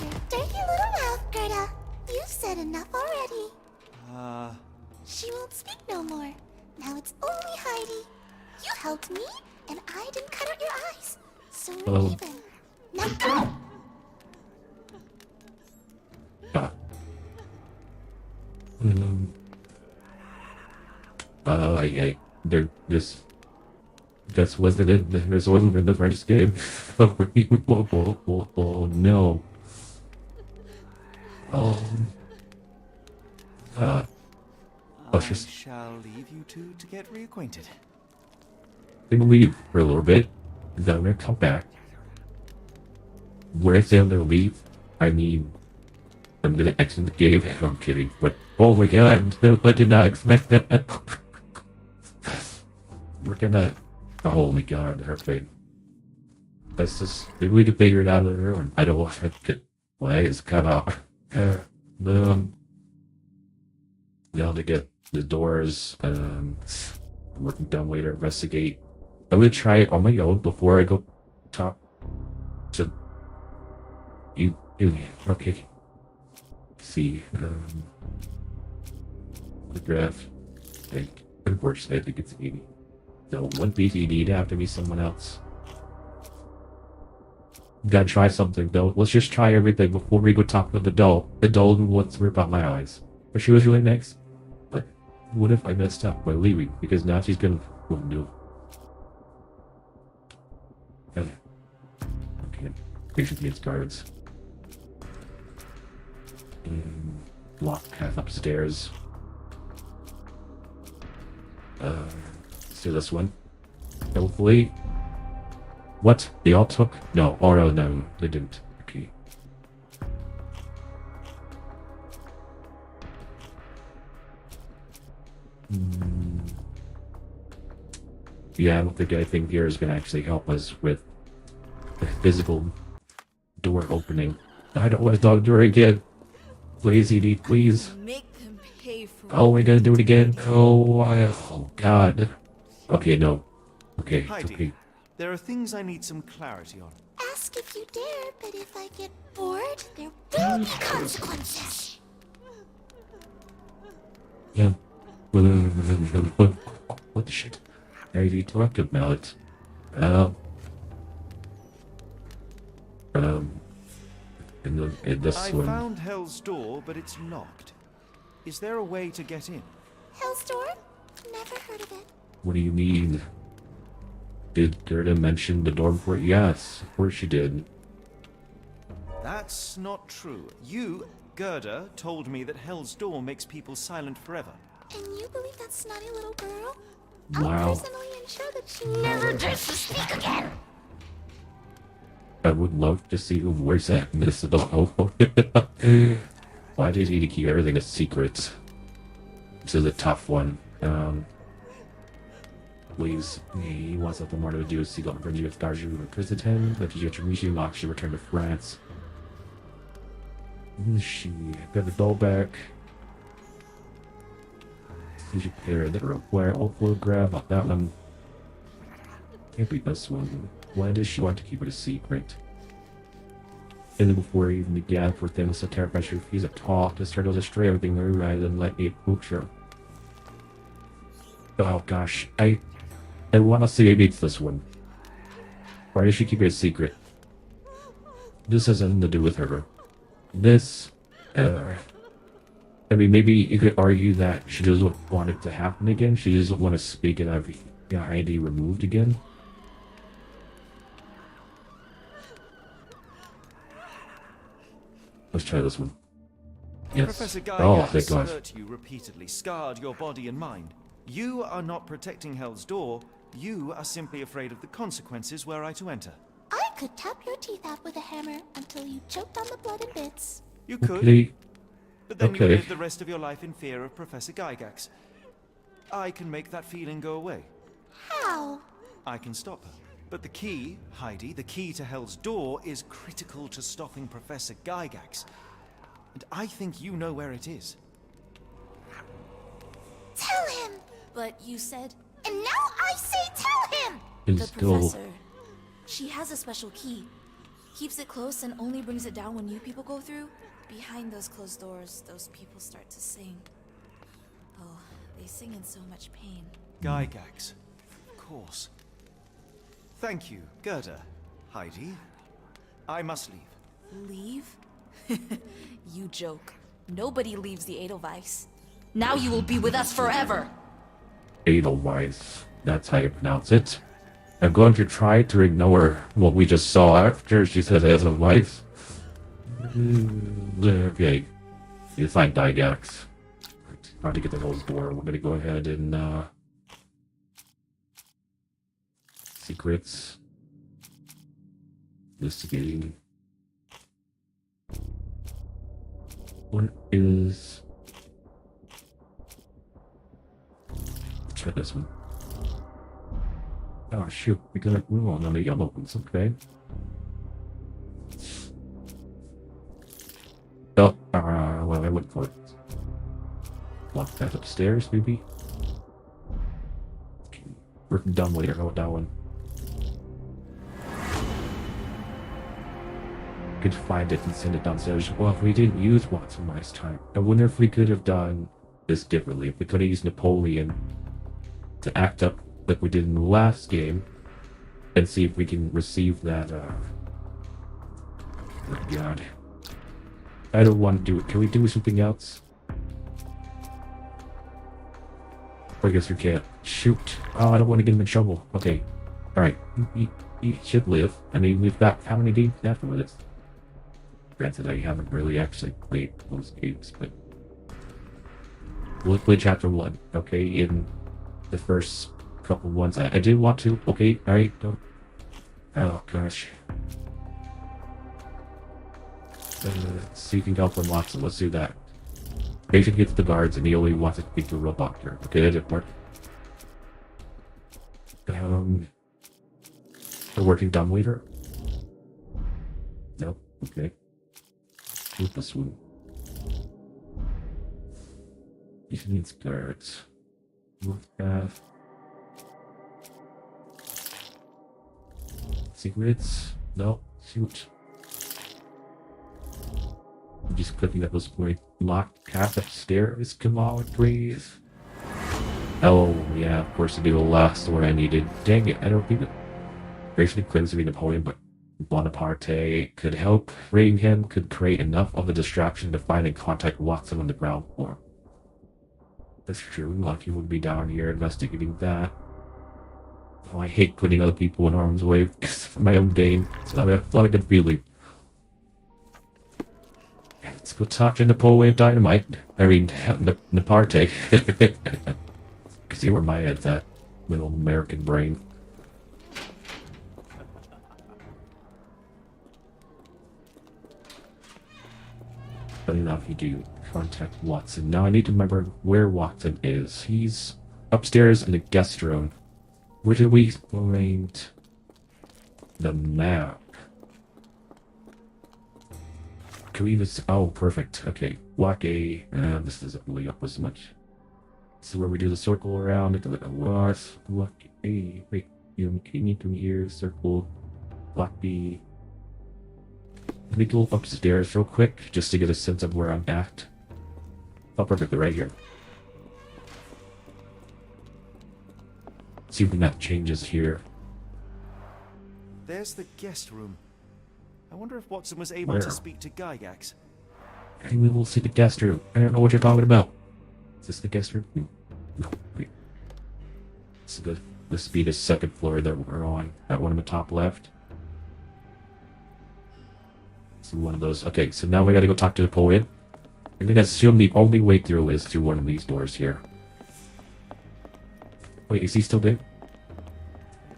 your dirty little mouth, Gerda. You've said enough already. She won't speak no more. Now it's only Heidi. You helped me, and I didn't cut out your eyes. So we're even. Now go! They're just. That's wasn't it. This wasn't in the first game. Oh no. I shall leave you two to get reacquainted. They leave for a little bit, and then they're come back. Where I say I'm gonna leave, I mean, I'm gonna exit the game. I'm kidding, but oh my god, I did not expect that. We're gonna. Oh my god, her face. That's just. Maybe we can figure it out of the room. I don't want to get legs cut off. Now to get the doors. Working down way to investigate. I'm gonna try it on my own before I go talk to you. Okay. See. The draft. Unfortunately, I think it's 80. So one piece you need to have to be someone else. Gotta try something though. Let's just try everything before we go talk to the doll. The doll who wants to rip out my eyes. But she was really nice. But what if I messed up by leaving? Because now she's gonna do it. Okay. Patient needs guards. Lock path upstairs. Let's do this one. Hopefully. What? They all took? No. Oh no, they didn't. Okay. Yeah, I don't think anything here is going to actually help us with the physical door opening. I don't want to dog door again. Please, ED, please. Make them pay for Oh, we're gonna do it again? Oh god. Okay, no. Okay, it's Heidi, okay. there are things I need some clarity on. Ask if you dare, but if I get bored, there will be consequences. Yeah. What the shit? I interrupted Mallet. In this I one. found Hell's Door, but it's locked. Is there a way to get in? Hell's Door? Never heard of it. What do you mean? Did Gerda mention the door before? Yes, of course she did. That's not true. You, Gerda, told me that Hell's Door makes people silent forever. And you believe that snotty little girl? Wow. I'll personally ensure that she never dares to speak again. I would love to see who works at this adult. Why did he keep everything a secret? This is a tough one. Please, he wants nothing more to do with Seagull Bridge with Garju and Prison, but you get to reach you, she returned to France. She got the doll back. Did you pay her the require photograph about that one? Can't be this one. Why does she want to keep it a secret? And then before he even began for things so terrified she refused to talk, to start to destroy everything rather than let me poop her. Oh gosh, I want to see maybe it's this one. Why does she keep it a secret? This has nothing to do with her. This, I mean, maybe you could argue that she doesn't want it to happen again. She doesn't want to speak and have ID removed again. Let's try this one. Yes. Professor Oh, Gygax thank God. hurt you repeatedly, scarred your body and mind. You are not protecting Hell's Door. You are simply afraid of the consequences were I to enter. I could tap your teeth out with a hammer until you choked on the blood and bits. You could, Okay. but then you would Okay. live the rest of your life in fear of Professor Gygax. I can make that feeling go away. How? I can stop her. But the key, Heidi, the key to Hell's Door is critical to stopping Professor Gygax. And I think you know where it is. Tell him! But you said And now I say tell him! the It's still... professor. She has a special key. Keeps it close and only brings it down when new people go through. Behind those closed doors, those people start to sing. Oh, they sing in so much pain. Gygax. Of course. Thank you, Gerda. Heidi. I must leave. Leave? You joke. Nobody leaves the Edelweiss. Now you will be with us forever! Edelweiss. That's how you pronounce it. I'm going to try to ignore what we just saw after she said Edelweiss. Okay. It's like Gygax. Trying to get the whole door. We're gonna go ahead and secrets. Investigating. What is... Let's try this one. Oh shoot, we gotta move on the yellow ones, okay. Oh, well, I went for it. Lock that upstairs, maybe? Okay. We're done with it. How about that one? Could find it and send it downstairs. Well, if we didn't use Watson last time, I wonder if we could have done this differently. If we could have used Napoleon to act up like we did in the last game, and see if we can receive that, oh god. I don't want to do it. Can we do something else? I guess we can't. Shoot. Oh, I don't want to get him in trouble. Okay. Alright. He should live. I mean, we've got how many games after this? Granted, I haven't really actually played those games, but... We'll play Chapter 1, okay? In the first couple ones. I did want to. Okay, alright. Don't... Oh, gosh. So you can help unlock, so let's do that. Patient gets the guards and he only wants to speak to a real doctor. Okay, that didn't work. The working dumbwaiter? No, okay. Who's this one? Patient needs guards. Move path. Secrets? No, shoot. I'm just clicking at those point. Locked path upstairs. Come on, please. Oh, yeah, of course, to do the last one I needed. Dang it, I don't think it. Basically, cleansing Napoleon, but Bonaparte could help. Raiding him could create enough of a distraction to find and contact Watson on the ground floor. That's true. Lucky would be down here investigating that. Oh, I hate putting other people in harm's way for my own gain. So I have a good feeling. Let's go talk to Napoleon Dynamite. I mean, Naparte. See where my head's at. Little American brain. But enough, you do contact Watson. Now I need to remember where Watson is. He's upstairs in the guest room. Where did we find the map? Can we even... Oh, perfect. Okay. Walk A. This doesn't really help us much. This is where we do the circle around. It's like a lot. Walk A. Wait. You need to here. Circle. Walk B. Let me go upstairs real quick, just to get a sense of where I'm at. Oh, perfectly right here. See if the map changes here. There's the guest room. I wonder if Watson was able Where? to speak to Gygax. Hey, we will see the guest room. I don't know what you're talking about. Is this the guest room? No, wait. This would be the second floor that we're on. That one on the top left. See one of those. Okay, so now we gotta go talk to Napoleon. I'm gonna assume the only way through is through one of these doors here. Wait, is he still there?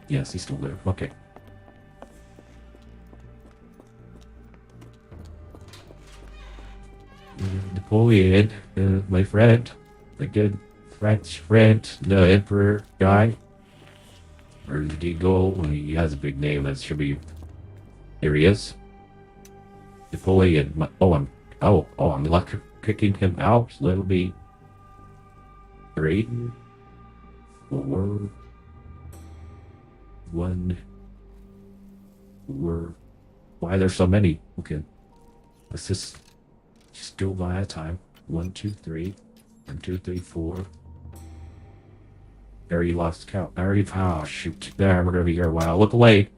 Yes, he's still there. Okay. Napoleon, my friend, the good French friend, the emperor guy. Where did he go? Well, he has a big name. That should be. Here he is. Napoleon. I'm kicking him out. So that'll be 3, 4, 1, 4. Why are there so many? Okay, let's just go by a time. 1, 2, 3. 1, 2, 3, 4. There, you lost count. Shoot. There, we're gonna be here a while. Look away.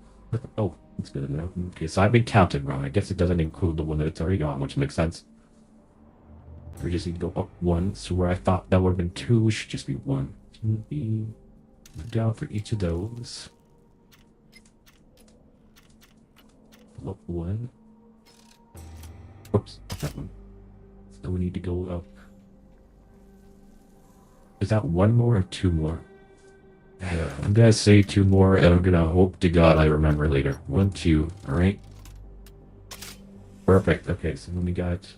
Oh, that's good enough. Okay, so I've been counting wrong. I guess it doesn't include the one that's already gone, which makes sense. We just need to go up 1, so where I thought that would have been 2, should just be 1. Be down for each of those. Up 1. Oops, that one. So we need to go up. Is that 1 more or 2 more? I'm gonna say 2 more, and I'm gonna hope to God I remember later. 1, 2, alright? Perfect, okay, so then we got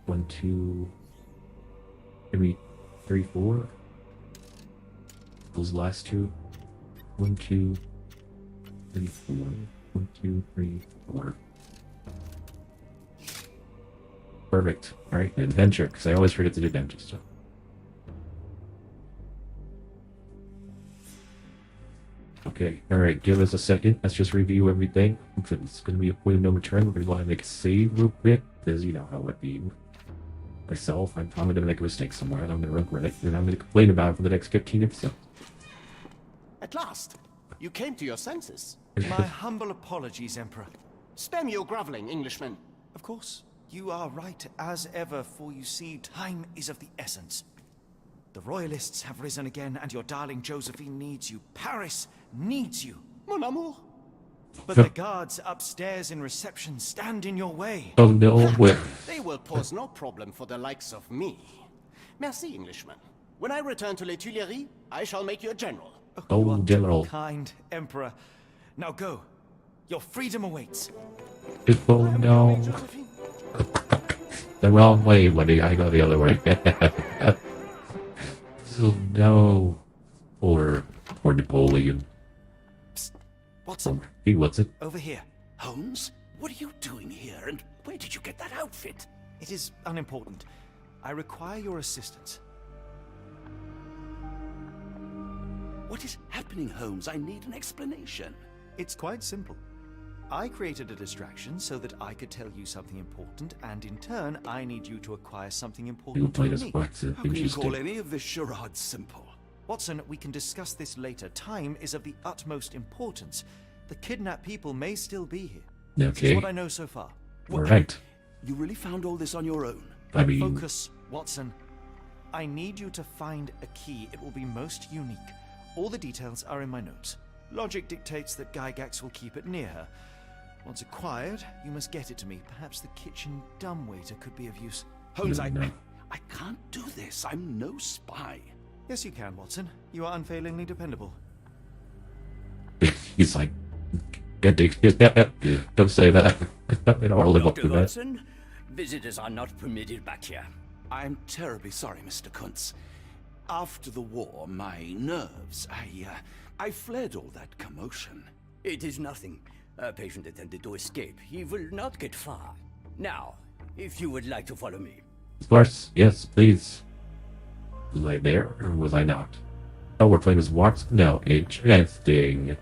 1, 2, maybe 3, 4. Those last 2. 1, 2, 3, 4. 1, 2, 3, 4. Perfect. Alright, adventure, because I always forget to do adventure stuff. Okay, alright, give us a second. Let's just review everything. If it's going to be a point of no return, we're going to want to make a save real quick, because you know how it be. Myself, I'm probably going to make a mistake somewhere, and I'm going to regret it, and I'm going to complain about it for the next 15 episodes. At last, you came to your senses. My humble apologies, Emperor. Spare me your groveling, Englishman. Of course, you are right as ever, for you see, time is of the essence. The royalists have risen again, and your darling Josephine needs you. Paris needs you. Mon amour. But the guards upstairs in reception stand in your way. Oh no, where? They will pose no problem for the likes of me. Merci, Englishman. When I return to Les Tuileries, I shall make you a general. Oh, You are General. too kind, Emperor. Now go. Your freedom awaits. Oh no. The wrong way, buddy. I go the other way. So no. Or Napoleon. Psst. Watson, He what's it? over here. Holmes, what are you doing here, and where did you get that outfit? It is unimportant. I require your assistance. What is happening, Holmes? I need an explanation. It's quite simple. I created a distraction so that I could tell you something important, and in turn, I need you to acquire something You important played to as me. what's it? How can you call Interesting. any of this charade simple? Watson, we can discuss this later. Time is of the utmost importance. The kidnapped people may still be here. This Okay. is what I know so far. Alright. You really found all this on your own? I mean, Focus, Watson. I need you to find a key. It will be most unique. All the details are in my notes. Logic dictates that Gygax will keep it near her. Once acquired, you must get it to me. Perhaps the kitchen dumbwaiter could be of use. Holmes, no. I can't do this. I'm no spy. Yes, you can, Watson. You are unfailingly dependable. he's like, don't say that. I don't live up to that. Watson, visitors are not permitted back here. I'm terribly sorry, Mr. Kuntz. After the war, my nerves, I fled all that commotion. It is nothing. A patient attempted to escape. He will not get far. Now, if you would like to follow me. Of course, yes, please. Was I there, or was I not? Oh, we're playing as Watson? No, interesting.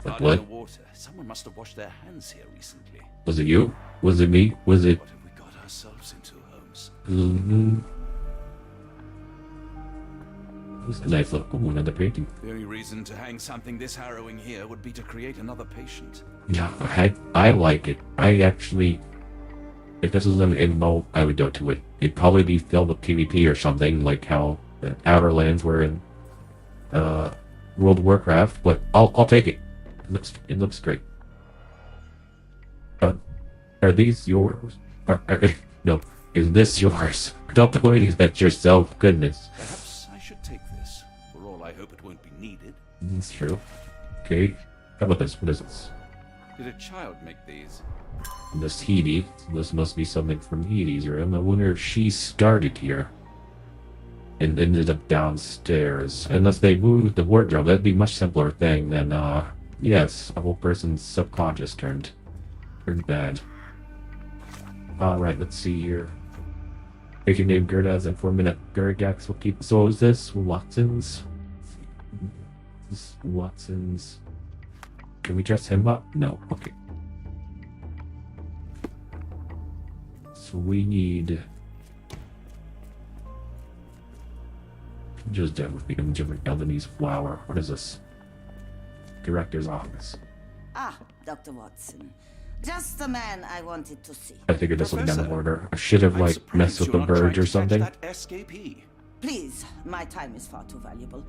But Out what? in the water. Someone must have washed their hands here recently. Was it you? Was it me? Was it... What have we got ourselves into, Holmes? It was a nice little one, another painting. The only reason to hang something this harrowing here would be to create another patient. Yeah, I like it. I actually... If this was an MMO, I would go to it. It'd probably be filled with PvP or something, like how the Outer Lands were in World of Warcraft, but I'll take it. It looks great. Are these yours? No, is this yours? Stop pointing at yourself, goodness. Perhaps I should take this. For all I hope it won't be needed. That's true. Okay. How about this? What is this? Did a child make these? This Heidi. This must be something from Heidi's room. I wonder if she started here. And ended up downstairs. Unless they moved the wardrobe, that'd be a much simpler thing than, yes, a whole person's subconscious turned bad. Alright, let's see here. Make your name Gerda as informant. Gergax will keep. So is this Watson's? This Watson's. Can we dress him up? No. Okay. So we need. Just dead with becoming Jimmy Eldonese flower. What is this? Director's office. Ah, Dr. Watson. Just the man I wanted to see. I figured this would be out of order. I should have like messed with the bird or something. That escapee. Please, my time is far too valuable.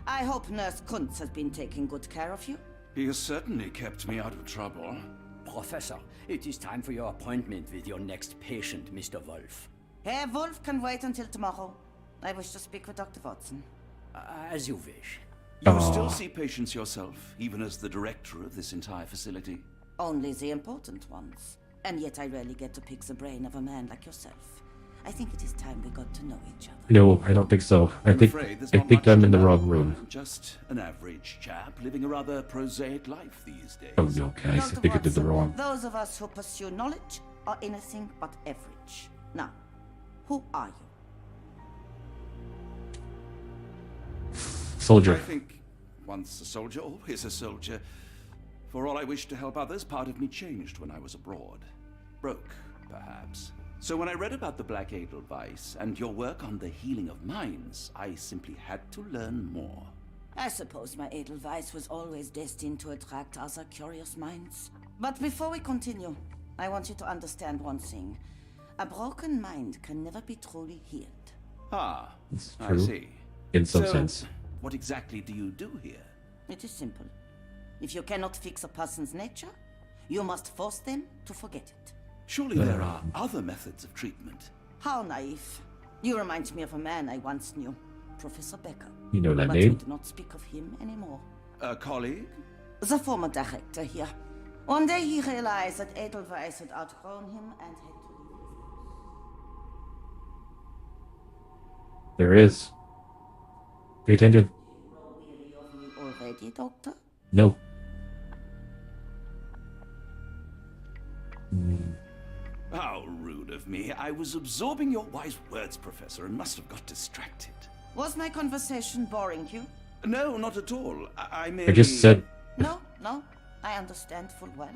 I hope Nurse Kuntz has been taking good care of you. He has certainly kept me out of trouble. Professor, it is time for your appointment with your next patient, Mr. Wolf. Herr Wolf can wait until tomorrow. I wish to speak with Dr. Watson. As you wish. You still see patients yourself, even as the director of this entire facility? Only the important ones. And yet I rarely get to pick the brain of a man like yourself. I think it is time we got to know each other. No, I don't think so. I think I'm in the wrong room. Just an average chap living a rather prosaic life these days. Oh no, guys, I think I did the wrong. Those of us who pursue knowledge are anything but average. Now, who are you? Soldier. I think once a soldier, always a soldier. For all I wish to help others, part of me changed when I was abroad. Broke, perhaps. So when I read about the Black Edelweiss and your work on the healing of minds, I simply had to learn more. I suppose my Edelweiss was always destined to attract other curious minds. But before we continue, I want you to understand one thing. A broken mind can never be truly healed. Ah, It's I true. see. In some So, sense. what exactly do you do here? It is simple. If you cannot fix a person's nature, you must force them to forget it. Surely there are other methods of treatment. How naive. You remind me of a man I once knew, Professor Becker. You know that But name? we do not speak of him anymore. A colleague? The former director here. One day he realized that Edelweiss had outgrown him and had to leave. There is. Pay attention. Already, Doctor? No. How rude of me. I was absorbing your wise words, Professor, and must have got distracted. Was my conversation boring you? No, not at all. I merely... I just said. No, I understand full well.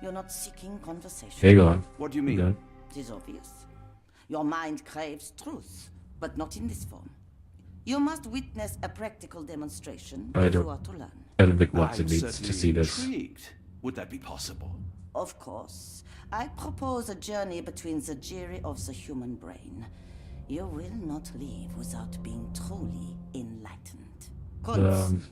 You're not seeking conversation. Hang on. What do you mean? Hang on. It is obvious. Your mind craves truth, but not in this form. You must witness a practical demonstration if you are to learn. I don't think Watson I'm needs to certainly see this. intrigued. Would that be possible? Of course. I propose a journey between the jury of the human brain. You will not leave without being truly enlightened. Kunz,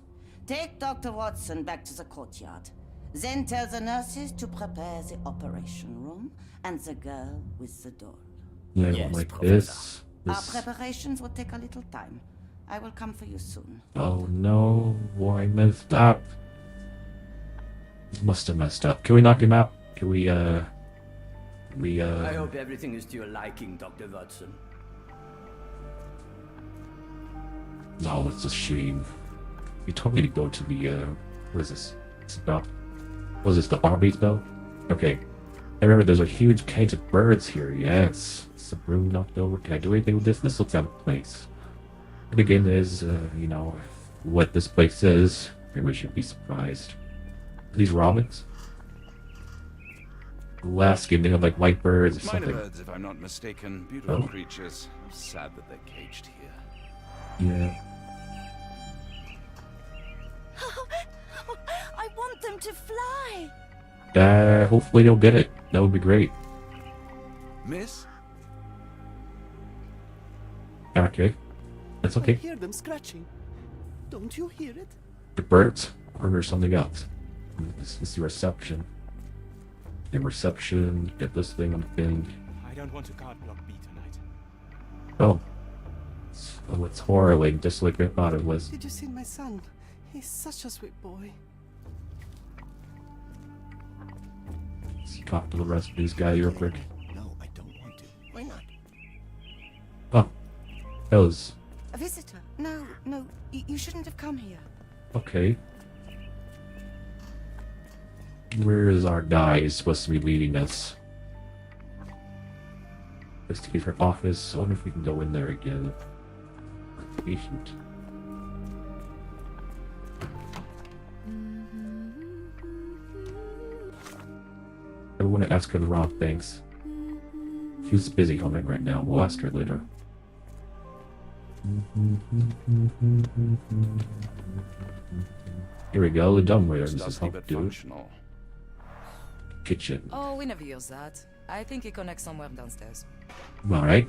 take Dr. Watson back to the courtyard. Then tell the nurses to prepare the operation room and the girl with the doll. Yeah, Yes, like Professor. Our this. preparations will take a little time. I will come for you soon. Oh no, why messed up? Must have messed up. Can we knock him out? Can we, I hope everything is to your liking, Dr. Watson. No, it's a shame. You told me to go to the, what is this? It's about, was this the army spell? Okay. I remember there's a huge cage of birds here, yes. Some room knocked over. Can I do anything with this? This looks out of place. And again, is, you know, what this place is. Maybe we should be surprised. Are these robins? Last game, they have like white birds or Minor something. birds, if I'm not mistaken. Beautiful Oh. creatures. Sad that they're caged here. Yeah. I want them to fly. Hopefully they'll get it. That would be great. Miss? Okay. That's I okay. hear them scratching. Don't you hear it? The birds or something else. This is the reception. The reception. Get this thing on the thing. don't want to card block B tonight. Oh. Oh, it's horrifying, just like I thought it was. Did you see my son? He's such a sweet boy. Let's talk to the rest of these guys real quick. No, I don't want to. Why not? Oh. That was... A visitor? No, no, you shouldn't have come here. Okay. Where is our guy who's supposed to be leading us? Investigator office. I wonder if we can go in there again. Patient. I don't want to ask her the wrong things. She's busy coming right now. We'll ask her later. Here we go. The dumbwaiter. This is how to do it. Kitchen. Oh, we never use that. I think it connects somewhere downstairs. Alright.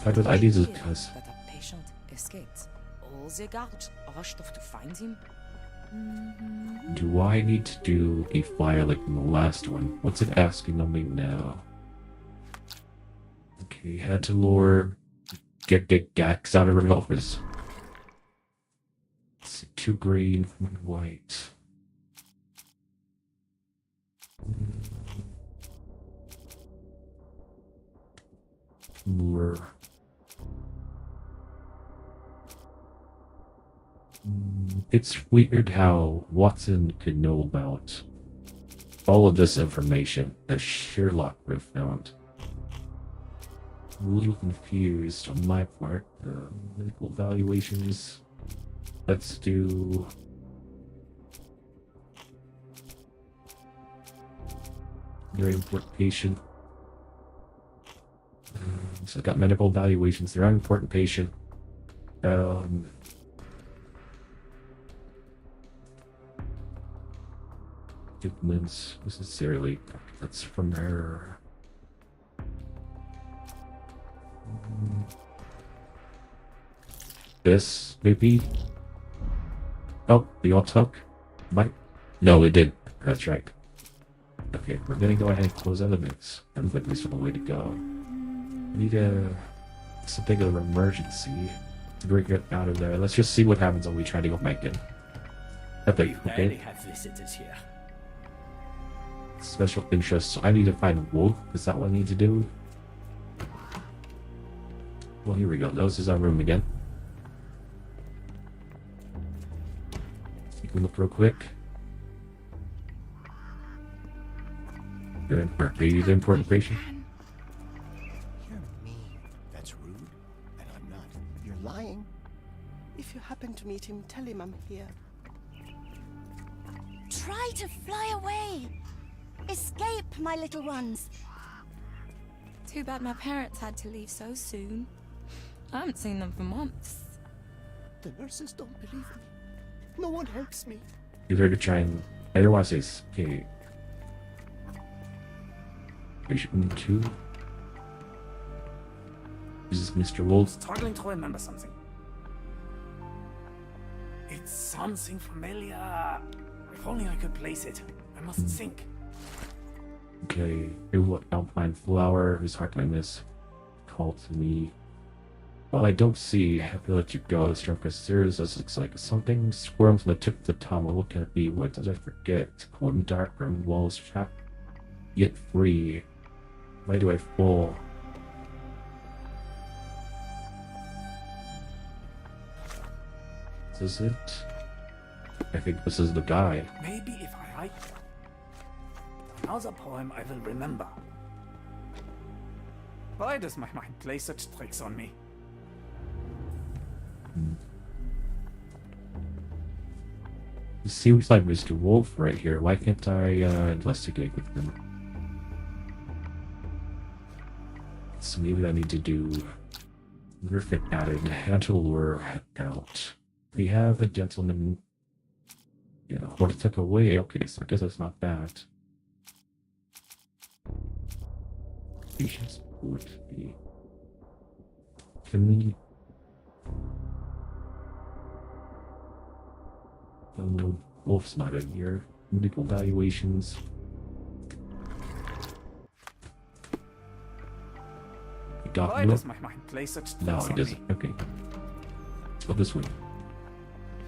Fact with IDs is because... That a patient escaped. All the guards rushed off to find him. Do I need to do a fire like in the last one? What's it asking of me now? Okay, head to lore. Get Gax out of her office. Let's see, 2 green, 1 white. Lure. It's weird how Watson could know about all of this information that Sherlock would have found. I'm a little confused on my part. Medical evaluations. Let's do... Very important patient. So I've got medical evaluations. They're unimportant patient. Documents necessarily. That's from her. This maybe. Oh, the all took. Might. No, it did. That's right. Okay, we're gonna go ahead and close out the mix. I don't think this is the way to go. I need something of an emergency to bring it out of there. Let's just see what happens when we try to go back in. Okay. have visitors here. Special interest. So I need to find Wolf. Is that what I need to do? Well, here we go. This is our room again. You can look real quick. Good. Are you the important patient? You're mean. That's rude. And I'm not. You're lying. If you happen to meet him, tell him I'm here. Try to fly away. Escape, my little ones. Too bad my parents had to leave so soon. I haven't seen them for months. The nurses don't believe me. No one helps me. You're there to try and... I don't want to say escape. Patient 2. This is Mr. Wolf. Struggling to remember something. It's something familiar. If only I could place it. I must think. Okay, here what Alpine Flower, whose heart I miss. Call to me. Well, I don't see. I have to let you go. The struck us serious. This looks like something squirms from the tip of the tongue. What can it be? What did I forget? Cold and dark, room walls, trapped yet free. Why do I fall? Is this it? I think this is the guy. Maybe if I write another poem, I will remember. Why does my mind play such tricks on me? It seems like Mr. Wolf right here. Why can't I investigate with him? So maybe I need to do Griffin added Handle Lure out. We have a gentleman. Yeah, what it took away. Okay, so I guess that's not bad. Patience would be. Can we? Wolf's not in here. Medical valuations. Doc Why Blue? does my mind play such No, tricks it on doesn't. me? Okay. Let's go this way.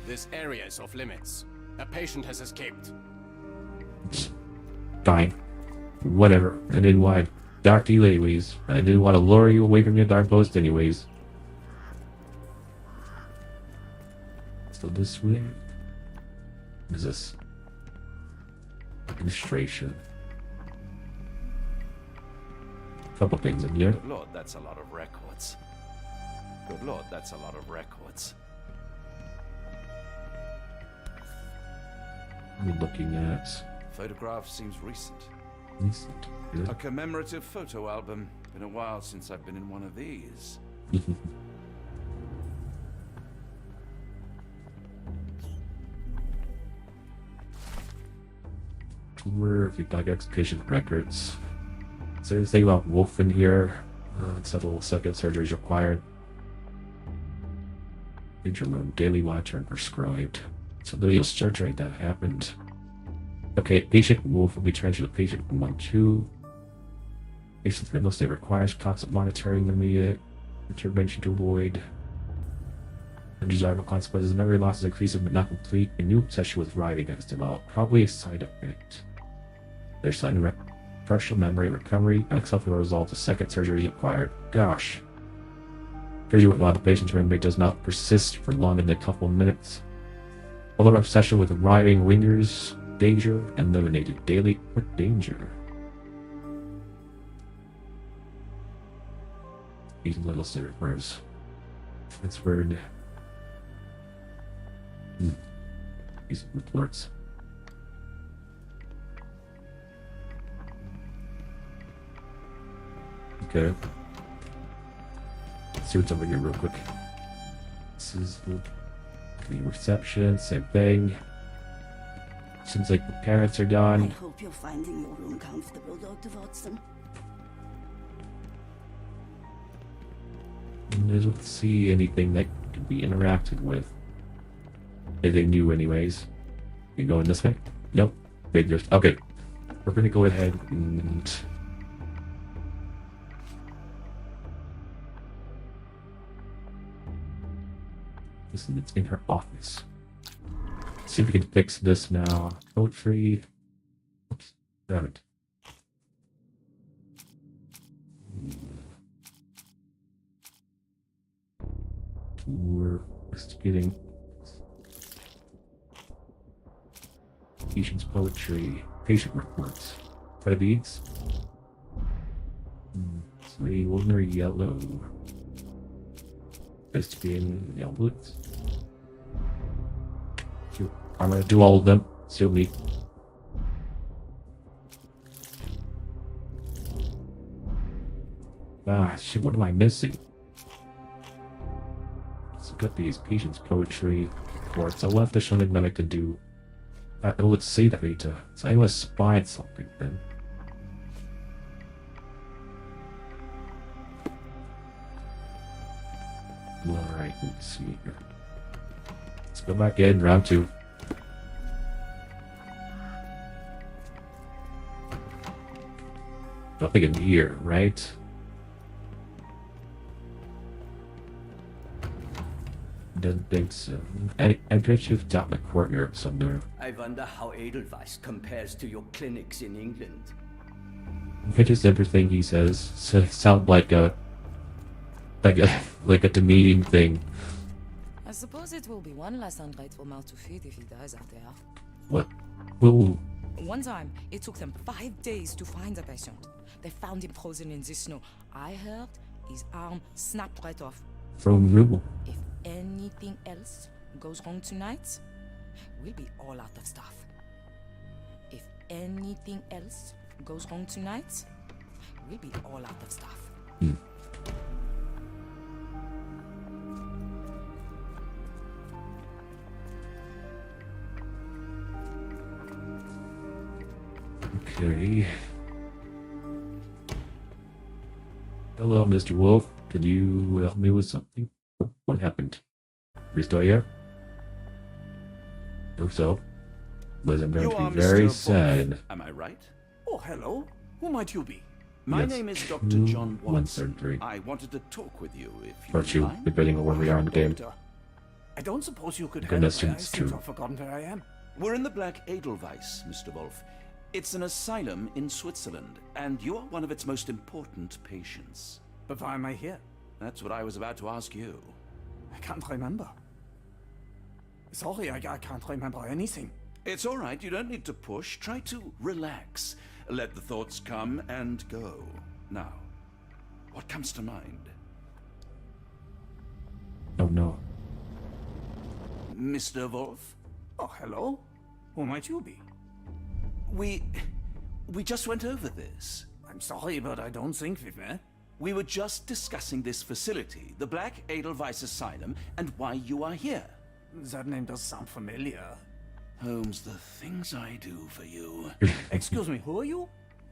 This area is off limits. A patient has escaped. Fine. Whatever. I didn't want to talk to you anyways. I didn't want to lure you away from your dark post anyways. So this way. What is this? Administration. Couple things in here. Good lord, that's a lot of records. Good lord, that's a lot of records. I'm looking at Photograph seems recent. recent. A commemorative photo album. Been a while since I've been in one of these. Tour of the Gygax patient records. Is there anything about Wolf in here? Several second surgeries required. Major room daily monitor and prescribed. So the surgery that happened. Okay, patient Wolf will be transferred to patient 1-2. Patient's mental state requires constant monitoring, immediate intervention to avoid undesirable consequences. Memory loss is increasing but not complete. A new obsession with writing has developed, probably a side effect. There's sign of partial memory recovery, unacceptable result of second surgery required. Gosh. Surgery while the patient's memory does not persist for longer than a couple of minutes. Although obsession with writing lingers, danger eliminated. Daily what danger? These little servers. Transferred. These reports. Okay. Let's see what's over here real quick. This is the reception, same thing. Seems like the parents are I gone. hope you're finding your room comfortable, Dr. Watson. And I don't see anything that could be interacted with. Anything new anyways. You going this way? Nope. Wait, there's okay. We're gonna go ahead and this is in her office. See if we can fix this now. Code free. Oops. Damn it. We're investigating patient's poetry, patient reports, credit beads, three ordinary yellow, investigating yellow. I'm gonna do all of them. Still me. Ah, shit, what am I missing? So got these patient's poetry reports. I left there's something that I could do. Let's see that later. So I must spy something then. Alright, let's see here. Let's go back in, round 2. Nothing in here, right? Doesn't think so. I bet you've got my courtyard somewhere. I wonder how Edelweiss compares to your clinics in England. Just everything he says sound like a demeaning thing. I suppose it will be one less ungrateful mouth to feed if he dies out there. What? Well, One time, it took them 5 days to find the patient. They found him frozen in the snow. I heard his arm snapped right off. from Rubel. If anything else goes wrong tonight, we'll be all out of stuff. If anything else goes wrong tonight, we'll be all out of stuff. Okay. Hello, Mr. Wolf. Could you help me with something? What happened? Are you still here? Hope so. Liz, I'm going to be very sad. Am I right? Oh, hello. Who might you be? My Yes. name is Dr. John Watson. 133. I wanted to talk with you if you Aren't you don't mind. debating on where we are in the game? Doctor, I don't suppose you could help Goodness, me. I it's seem true. to have forgotten where I am. We're in the Black Edelweiss, Mr. Wolf. It's an asylum in Switzerland, and you are one of its most important patients. But why am I here? That's what I was about to ask you. I can't remember. Sorry, I can't remember anything. It's all right, you don't need to push. Try to relax. Let the thoughts come and go. Now, what comes to mind? Oh no. Mr. Wolf? Oh, hello? Who might you be? We just went over this. I'm sorry, but I don't think we've met. We were just discussing this facility, the Black Edelweiss Asylum, and why you are here. That name does sound familiar. Holmes, the things I do for you. Excuse me, who are you?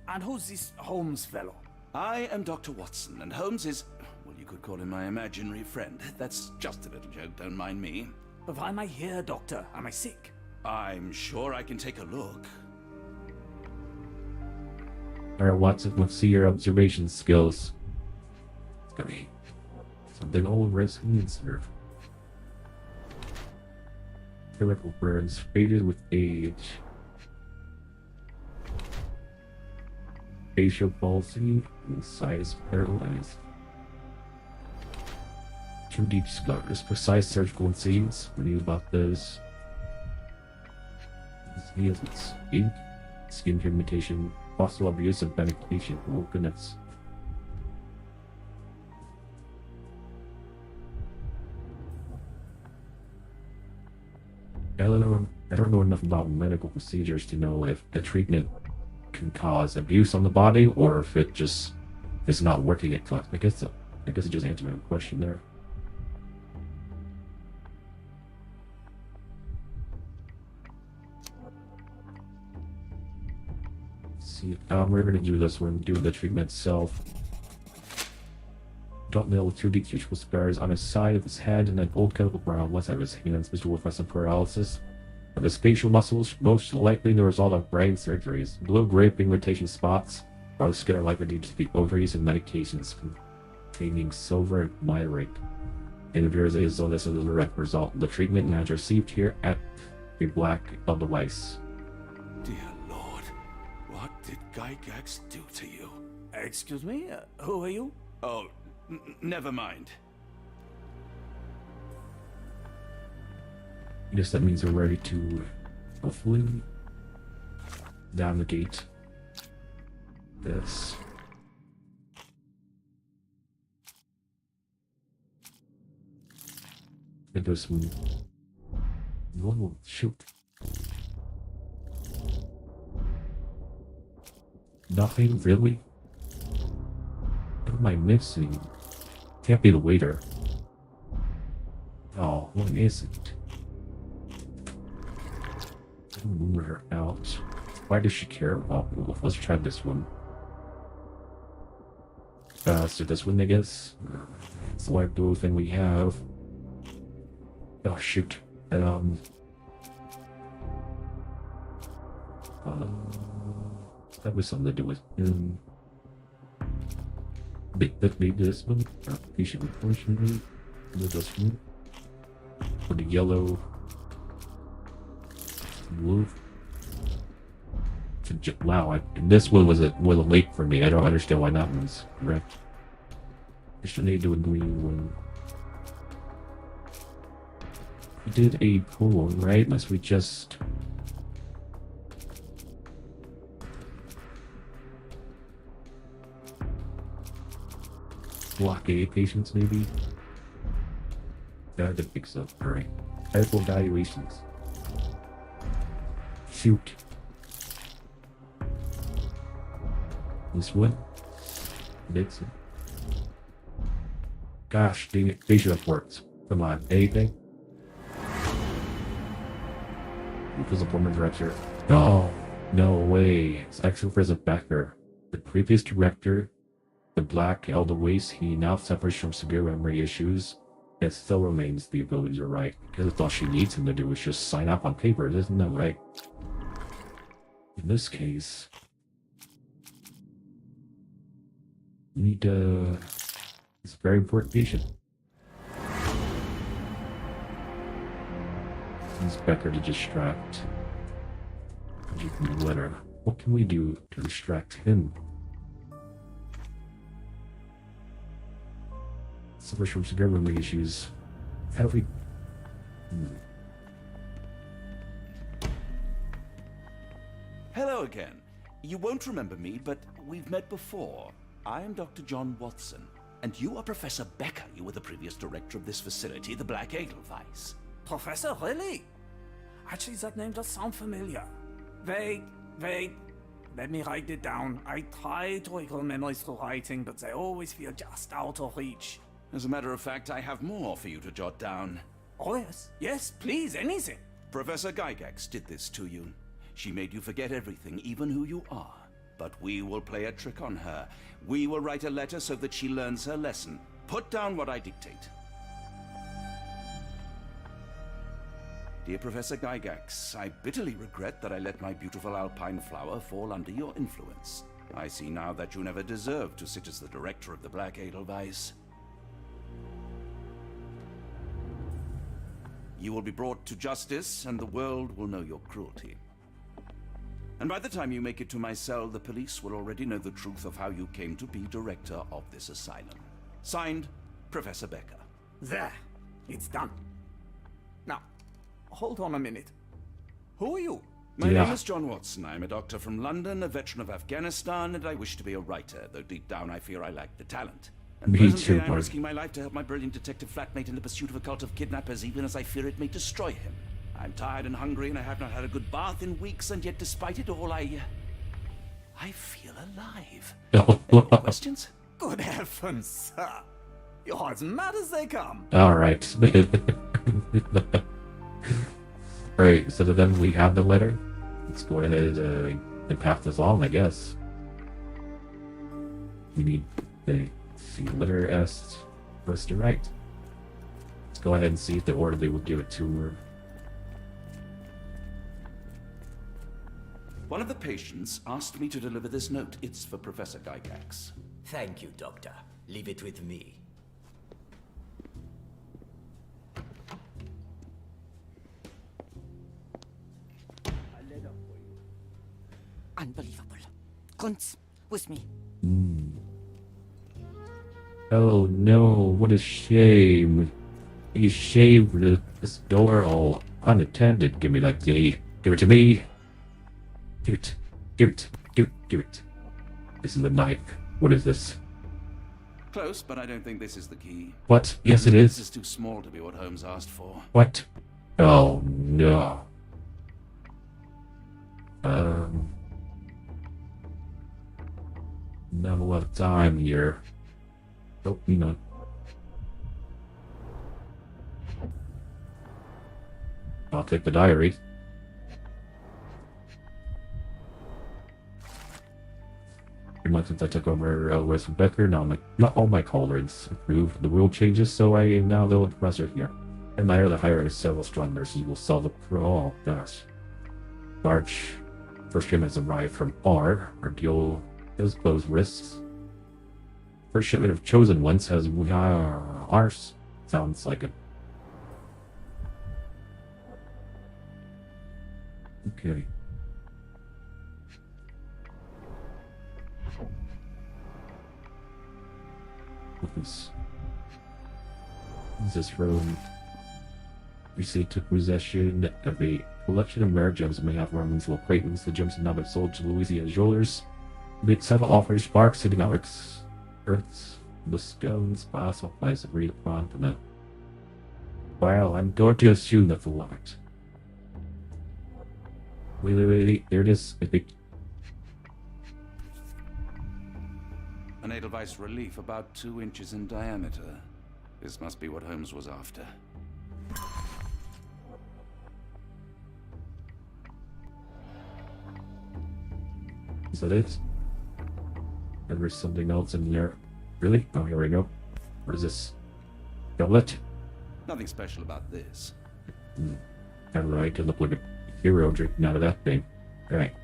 And who's this Holmes fellow? I am Dr. Watson, and Holmes is, well, you could call him my imaginary friend. That's just a little joke, don't mind me. But why am I here, Doctor? Am I sick? I'm sure I can take a look. Alright, Watson, let's see your observation skills. It's gonna be something old, risky, and serve. Chemical burns faded with age. Facial palsy and size paralyzed. 2D scars, precise surgical incisions. What do you about this? Skin pigmentation, possible abuse of medication. Oh goodness. I don't know enough about medical procedures to know if the treatment can cause abuse on the body or if it just is not working at class. I guess it just answered my question there. See, we're gonna do this one, do the treatment itself. Don't know with 2D surgical scars on his side of his head and an old chemical brown west side of his hands, Mr. Wolf has some paralysis. Of his facial muscles, most likely the result of brain surgeries. Blue-gray pigmentation spots on the skin are likely due to the ovaries and medications containing silver and myrate. It appears as though this is a direct result of the treatment and has received here at the Black Edelweiss. Dear Lord, what did Gygax do to you? Excuse me? Who are you? Oh, never mind. I guess that means we're ready to hopefully navigate this. It was normal shoot. Nothing really? What am I missing? Can't be the waiter. Oh, what is it? Move her out. Why does she care about Wolf? Let's try this one. Let's do this one, I guess. Select the only thing we have. Oh shoot. That was something to do with him. Maybe this one. Patient unfortunately. This one. For the yellow. Move. Wow, this one was a little late for me. I don't understand why that one's correct. I should need to do a green one. We did a pool, right? Unless we just... block A patients, maybe? Yeah, I didn't think so. Alright. Medical evaluations. Shoot. This one. Nixon. Gosh, dang it. Patient reports. Come on, anything? Because the former director. No, no way. It's actually President Becker. The previous director, the Black Edelweiss, he now suffers from severe memory issues. It still remains the ability to write. Because all she needs him to do is just sign up on paper, isn't that right? In this case, We need it's a very important patient. Use Becker to distract. You can let her. What can we do to distract him? Suffers from severe memory issues. How do we... Hello again. You won't remember me, but we've met before. I am Dr. John Watson, and you are Professor Becker. You were the previous director of this facility, the Black Edelweiss. Professor, really? Actually, that name does sound familiar. Wait. Let me write it down. I try to recall memories through writing, but they always feel just out of reach. As a matter of fact, I have more for you to jot down. Oh, yes. Yes, please, anything. Professor Gygax did this to you. She made you forget everything, even who you are. But we will play a trick on her. We will write a letter so that she learns her lesson. Put down what I dictate. Dear Professor Gygax, I bitterly regret that I let my beautiful alpine flower fall under your influence. I see now that you never deserved to sit as the director of the Black Edelweiss. You will be brought to justice, and the world will know your cruelty. And by the time you make it to my cell, the police will already know the truth of how you came to be director of this asylum. Signed, Professor Becker. There. It's done. Now, hold on a minute. Who are you? My name is John Watson. I'm a doctor from London, a veteran of Afghanistan, and I wish to be a writer, though deep down I fear I lack the talent. And Me presently too, I'm Mark. risking my life to help my brilliant detective flatmate in the pursuit of a cult of kidnappers, even as I fear it may destroy him. I'm tired and hungry, and I have not had a good bath in weeks, and yet despite it all, I feel alive. Any questions? Good heavens, sir. You're as mad as they come. Alright. Alright, so then we have the letter. Let's go ahead and pass this on, I guess. We need the letter S for us to write. Let's go ahead and see if the orderly will give it to her. One of the patients asked me to deliver this note. It's for Professor Gygax. Thank you, Doctor. Leave it with me. Unbelievable. Kunz, with me. Oh no, what a shame. He shaved this door all unattended. Give me that key. Give it to me. Give it. Give it. Give it. This is the knife. What is this? Close, but I don't think this is the key. What? Yes, it This is. is too small to be what Holmes asked for. What? Oh no. Not a lot of time here. Nope, you know. I'll take the diary. Pretty much since I took over West from Becker, now not all my colleagues improved. The rule changes, so I am now the only professor here. And my other hire several strong nurses who will solve the problem. Oh, gosh. March. First shipment has arrived from R. Our deal is closed risks. First shipment of chosen ones has ours. Sounds like it. Okay. What is this from? Recently took possession of a collection of rare gems that may have Roman's little acquaintance. The gems have now been sold to Louisiana jewelers. Made several offers, sparks, economics, earths, the stones, possible price agreed upon for them. Well, I'm going to assume that's a lot. Wait, there it is, I think. An Edelweiss relief about 2 inches in diameter. This must be what Holmes was after. Is that it? And there's something else in here. Really? Oh, here we go. What is this? Goblet? Nothing special about this. Alright, it looked like a hero drinking out of that thing. Alright.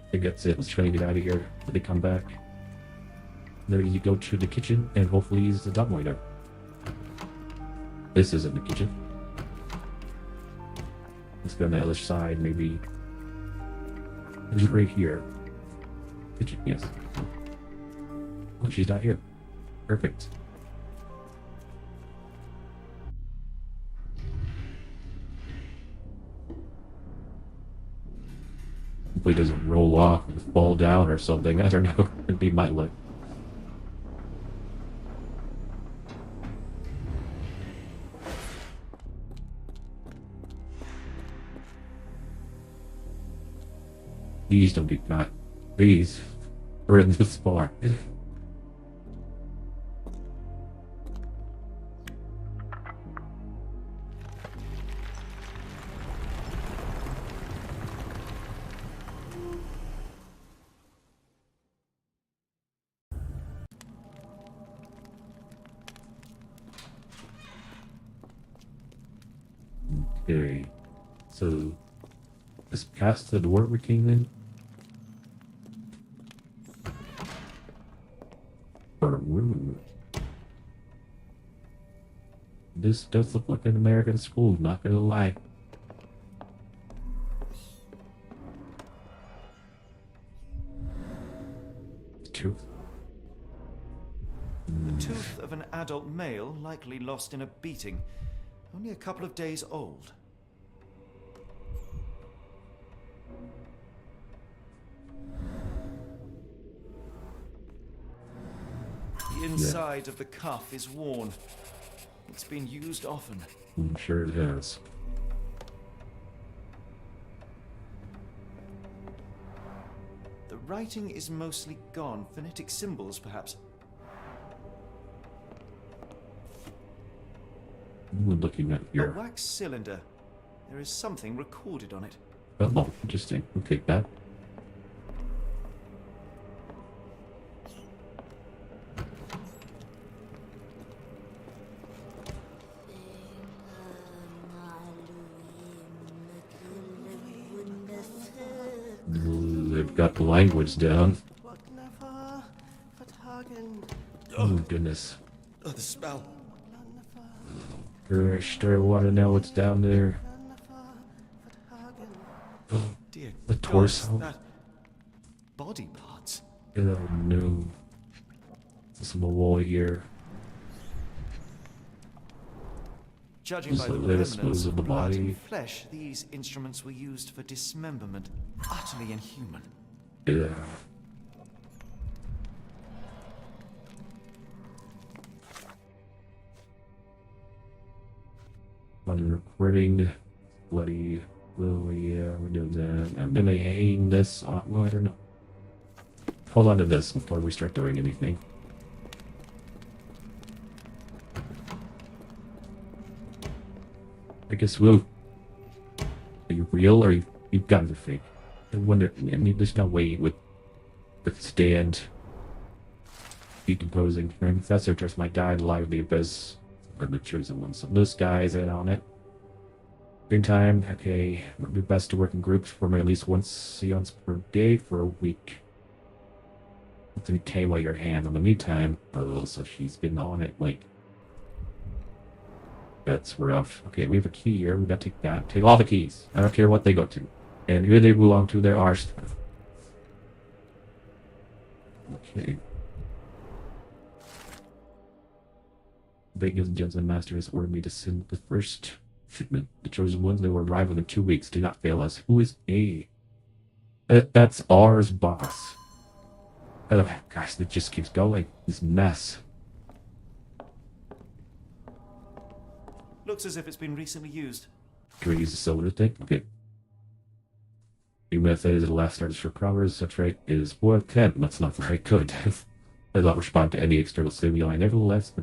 I think that's it. Let's try to get out of here. Did they come back? There you go to the kitchen, and hopefully he's the dumbwaiter. This isn't the kitchen. Let's go on the other side, maybe. It's right here. Kitchen, yes. Oh, she's not here. Perfect. Hopefully it doesn't roll off and fall down or something. I don't know. It'd be my luck. Please don't get caught. Please. We're in this far. Okay. So, this past the door we came in. This does look like an American school, not gonna lie. Tooth. The tooth of an adult male, likely lost in a beating. Only a couple of days old. The inside of the cuff is worn. It's been used often. I'm sure it has. The writing is mostly gone. Phonetic symbols, perhaps. We're looking at A here. wax cylinder. There is something recorded on it. Oh, interesting. We'll take that. They've got the language down. Oh goodness. Oh, the spell. Gosh, do I want to know what's down there? Oh, Dear the gods, torso. that body parts. Oh no. There's some wall here. Judging by the Just remnants dispose of of the blood body. and flesh, these instruments were used for dismemberment. Utterly inhuman. Yeah. On recording, bloody. Well, yeah, we're doing that. I'm gonna hang this on. Well, I don't know. Hold on to this before we start doing anything. I guess we'll. Are you real or you've got to fake? I wonder. I mean, there's no way it would withstand decomposing. Professor just might die alive in the abyss. Or the chosen one. So this guy's in on it. Screen time. Okay. It would be best to work in groups for at least once seance per day for a week. Something table your hand. In the meantime, oh, so she's been on it like. That's rough. Okay, we have a key here. We gotta take that. Take all the keys. I don't care what they go to. And who they belong to, they're ours. Okay. Vegas Jensen Master has ordered me to send the first shipment. The chosen ones, they will arrive within 2 weeks. Do not fail us. Who is A? That's ours, boss. Oh, gosh, it just keeps going. This mess. Looks as if it's been recently used. Can we use the cylinder thing? Okay. New method is the last starters for Frogwares. Such rate is 4/10. That's not very good. Does not respond to any external stimuli. Nevertheless, the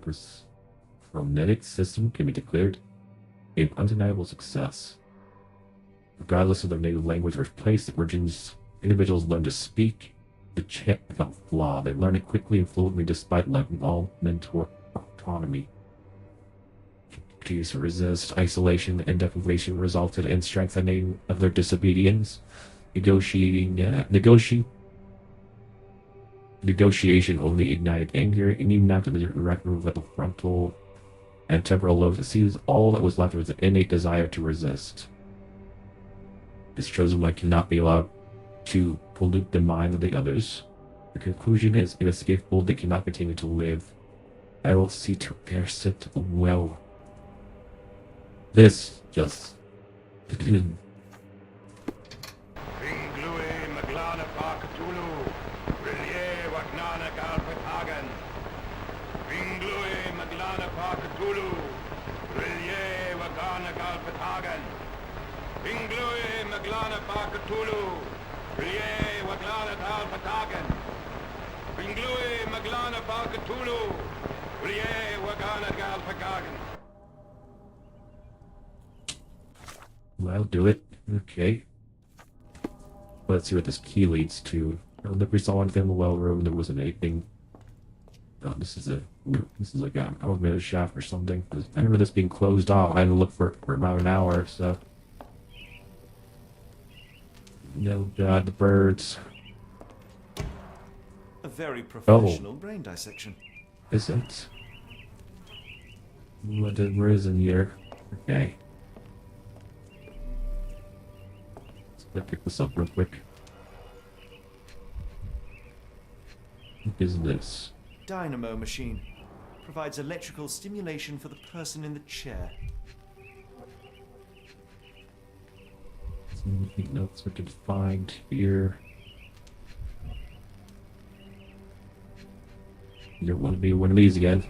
phronetic system can be declared an undeniable success. Regardless of their native language or place, the individuals learn to speak the chant without flaw. They learn it quickly and fluently despite lacking all mental autonomy. To resist isolation and deprivation resulted in strengthening of their disobedience. Negotiating Negotiation only ignited anger, and even after the direct move at the frontal and temporal lobes, it seems all that was left was an innate desire to resist. This chosen one cannot be allowed to pollute the mind of the others. The conclusion is inescapable, they cannot continue to live. I will see to their sit well. This just... Inglui Maglana Cthulhu, Rillier Wagnana Galpatagan. Inglui Maglana Cthulhu, Rillier Wagana Galpatagan. Inglui Maglana Cthulhu, Rillier Waglana Galpatagan. Inglui Maglana Cthulhu, Rillier Wagana Galpatagan. Well, do it. Okay. Let's see what this key leads to. I never saw anything in the well room. There wasn't anything. Oh, this is like an elevator shaft or something. I remember this being closed off. I had to look for it for about an hour, so. No, God, the birds. A very professional brain dissection. Is it? Where is in here? Okay. Let's pick this up real quick. What is this? Dynamo machine. Provides electrical stimulation for the person in the chair. Anything else we can find here? You don't want to be one of these again.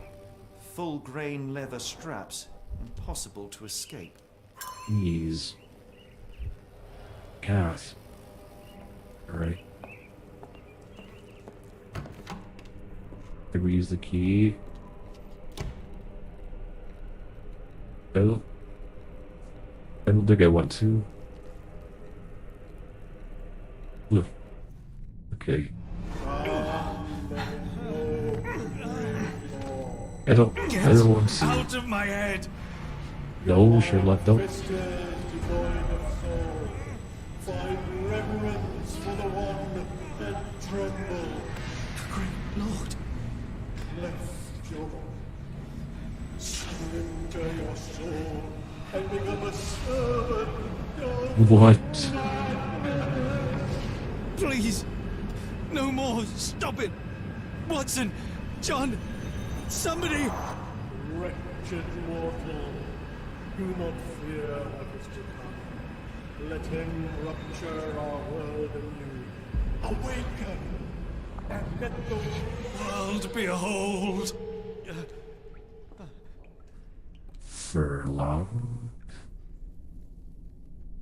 Full grain leather straps. Impossible to escape. These. Gas. Alright. Did we use the key? Oh. I don't think I want to. Look. Okay. I don't want to. Out of my head! No, Sherlock, don't. Find reverence for the one and tremble. Great Lord. Lift your surrender your soul and become a servant of What? Please. No more. Stop it. Watson. John. Somebody. wretched mortal. Do not fear what is to come. Let him rupture our world anew. Awaken and let the world behold. Furlong.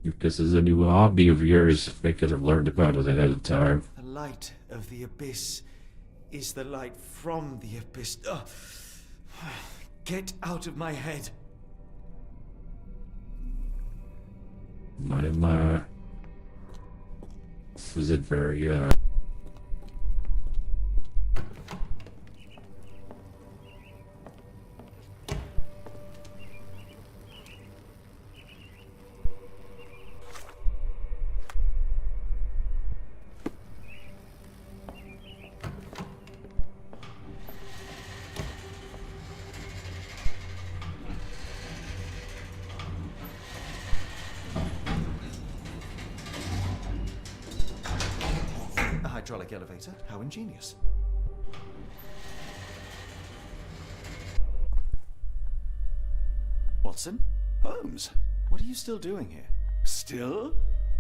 If this is a new hobby of yours, they could have learned about it ahead of time. The light of the abyss is the light from the abyss. Get out of my head. Was it very, A hydraulic elevator? How ingenious. Watson? Holmes? What are you still doing here? Still?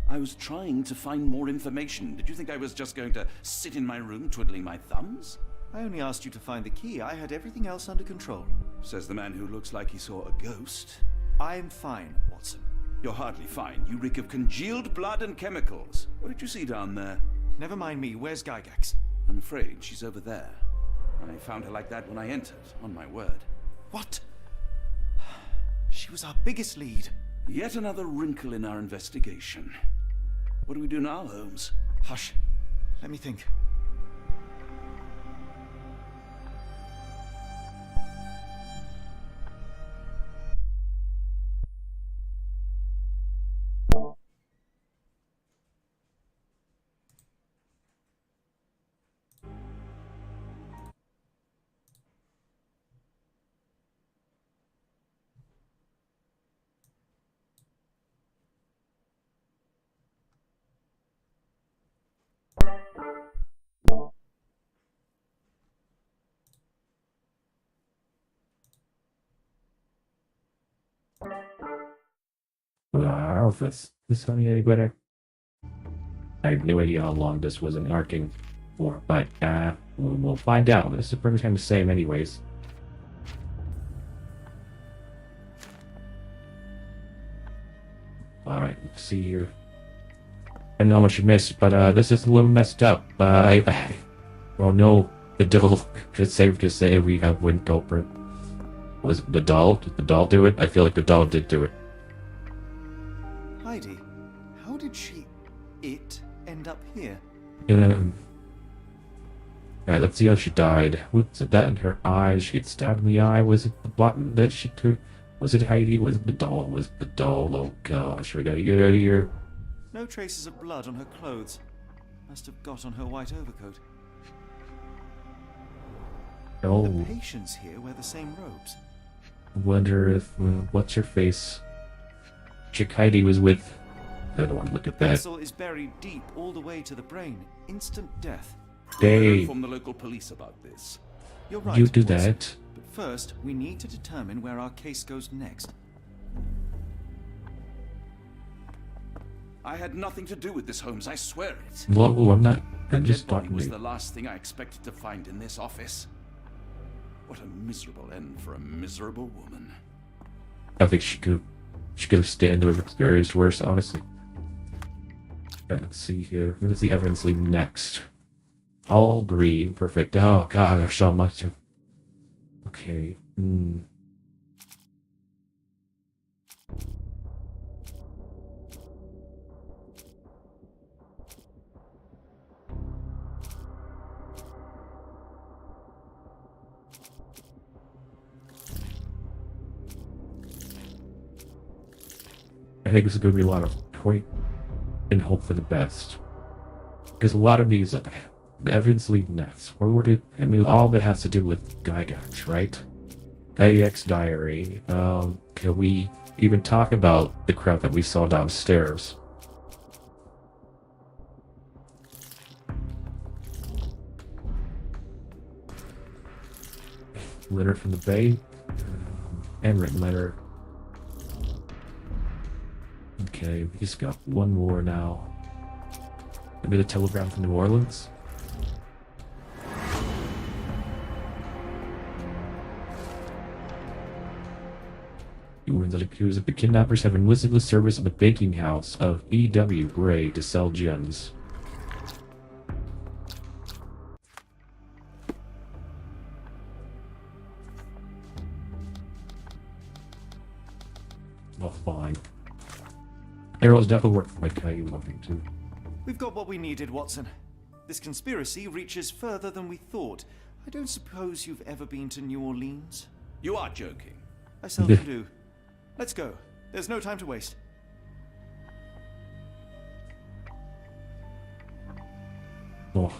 I was trying to find more information. Did you think I was just going to sit in my room twiddling my thumbs? I only asked you to find the key. I had everything else under control. Says the man who looks like he saw a ghost. I'm fine, Watson. You're hardly fine. You reek of congealed blood and chemicals. What did you see down there? Never mind me. Where's Gygax? I'm afraid she's over there. I found her like that when I entered, on my word. What? She was our biggest lead. Yet another wrinkle in our investigation. What do we do now, Holmes? Hush. Let me think. Wow, this funny any better. I have no idea how long this was an arcing for, but we'll find out. This is pretty kind of the same anyways. Alright, let's see here. I don't know how much you missed, but this is a little messed up. Well, no, the doll. It's safe to say we have one culprit. Was it the doll? Did the doll do it? I feel like the doll did do it. Heidi, how did it end up here? Alright, let's see how she died. Was it that in her eyes? She gets stabbed in the eye. Was it the button that she took? Was it Heidi? Was it the doll? Was it the doll? Oh gosh, we gotta get out of here. No traces of blood on her clothes. Must have got on her white overcoat. Oh. The patients here wear the same robes. I wonder if, what's her face? Chick Heidi was with. I don't want to look at that. Pencil is buried deep all the way to the brain. Instant death. They Inform the local police about this. You're right. You do Watson. that. But first, we need to determine where our case goes next. I had nothing to do with this, Holmes. I swear it. Whoa, I'm not. I'm That just dead body talking was to the last thing I expected to find in this office. What a miserable end for a miserable woman. I think she could have stand to have experienced worse, honestly. Let's see here. Let's see evidence lead next. All green, perfect. Oh god, there's so much of. Okay. I think this is going to be a lot of point and hope for the best. Because a lot of these evidence lead next. Where would it? I mean, all of it has to do with Gygax, right? Gygax diary. Can we even talk about the crowd that we saw downstairs? Letter from the Bay. Handwritten letter. Okay, we just got one more now. Maybe the telegram from New Orleans? Humans that accuse that the kidnappers have enlisted the service of the banking house of E.W. Gray to sell gems. Well, fine. Arrow's definitely worked for my guy you looking too. We've got what we needed, Watson. This conspiracy reaches further than we thought. I don't suppose you've ever been to New Orleans? You are joking. I seldom do. Let's go. There's no time to waste. Well,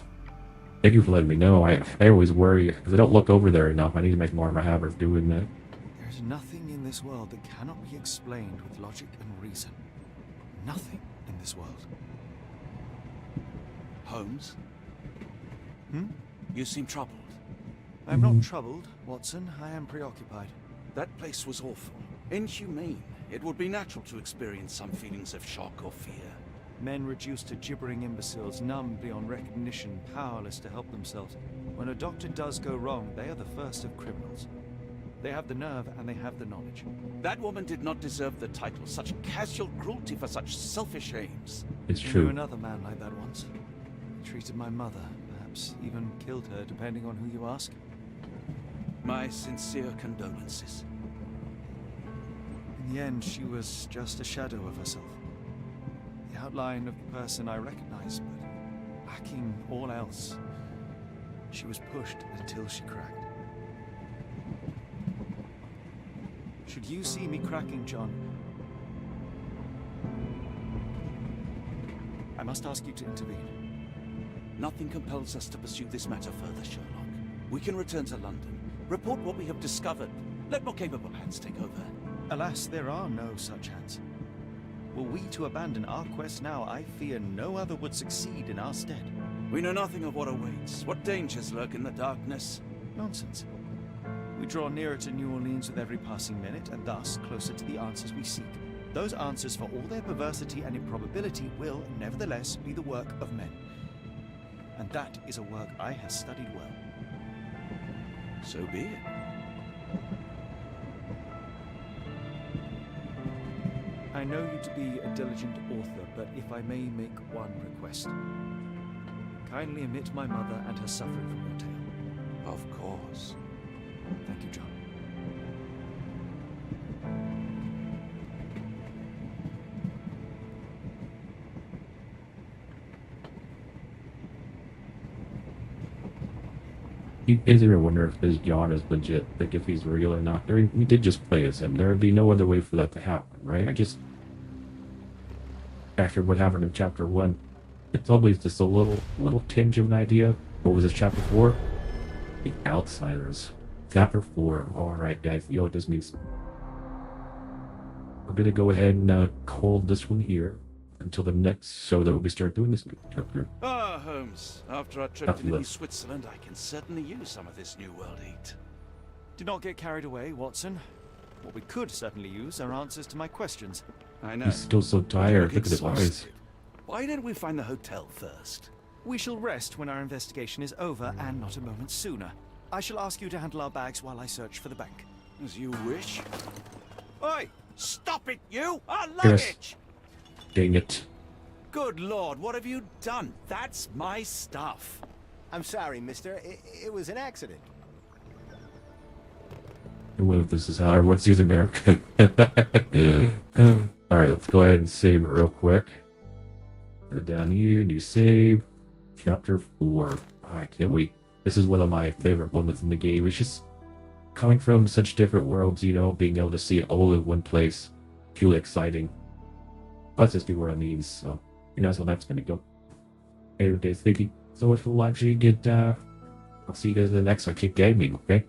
thank you for letting me know. I always worry because I don't look over there enough. I need to make more of a habit of doing that. There's nothing in this world that cannot be explained with logic and reason. Nothing in this world. Holmes? Hmm? You seem troubled. I'm not troubled, Watson. I am preoccupied. That place was awful. Inhumane. It would be natural to experience some feelings of shock or fear. Men reduced to gibbering imbeciles, numb beyond recognition, powerless to help themselves. When a doctor does go wrong, they are the first of criminals. They have the nerve and they have the knowledge. That woman did not deserve the title. Such casual cruelty for such selfish aims. It's I true. knew another man like that once. He treated my mother, perhaps even killed her, depending on who you ask. My sincere condolences. In the end, she was just a shadow of herself. The outline of the person I recognized, but lacking all else. She was pushed until she cracked. Should you see me cracking, John, I must ask you to intervene. Nothing compels us to pursue this matter further, Sherlock. We can return to London, report what we have discovered. Let more capable hands take over. Alas, there are no such hands. Were we to abandon our quest now, I fear no other would succeed in our stead. We know nothing of what awaits, what dangers lurk in the darkness. Nonsense. We draw nearer to New Orleans with every passing minute, and thus closer to the answers we seek. Those answers, for all their perversity and improbability, will, nevertheless, be the work of men. And that is a work I have studied well. So be it. I know you to be a diligent author, but if I may make one request. Kindly omit my mother and her suffering from your tale. Of course. Thank you, John. You guys ever wonder if this John is legit, like if he's real or not? We did just play as him. There would be no other way for that to happen, right? I guess after what happened in chapter 1, it's always just a little tinge of an idea. What was this, chapter 4? The Outsiders. Chapter 4. Alright guys, you know what this means. We're gonna go ahead and hold this one here until the next show that we start doing this chapter. Ah, Holmes. After our trip to little Switzerland, I can certainly use some of this New World heat. Do not get carried away, Watson. What we could certainly use are answers to my questions. I know. He's still so tired. Look at his eyes. Why don't we find the hotel first? We shall rest when our investigation is over, and not a moment sooner. I shall ask you to handle our bags while I search for the bank. As you wish. Oi! Stop it, you! Our Yes. luggage! Dang it. Good Lord, what have you done? That's my stuff. I'm sorry, mister. It was an accident. What if this is how everyone sees America? Alright, let's go ahead and save it real quick. Go down here, new save. Chapter 4. I can't wait. This is one of my favorite moments in the game. It's just coming from such different worlds, you know, being able to see it all in one place. Truly exciting. Plus, just New Orleans, so who knows how that's gonna go. Anyway, guys, thank you so much for watching, and I'll see you guys in the next one. Keep gaming, okay?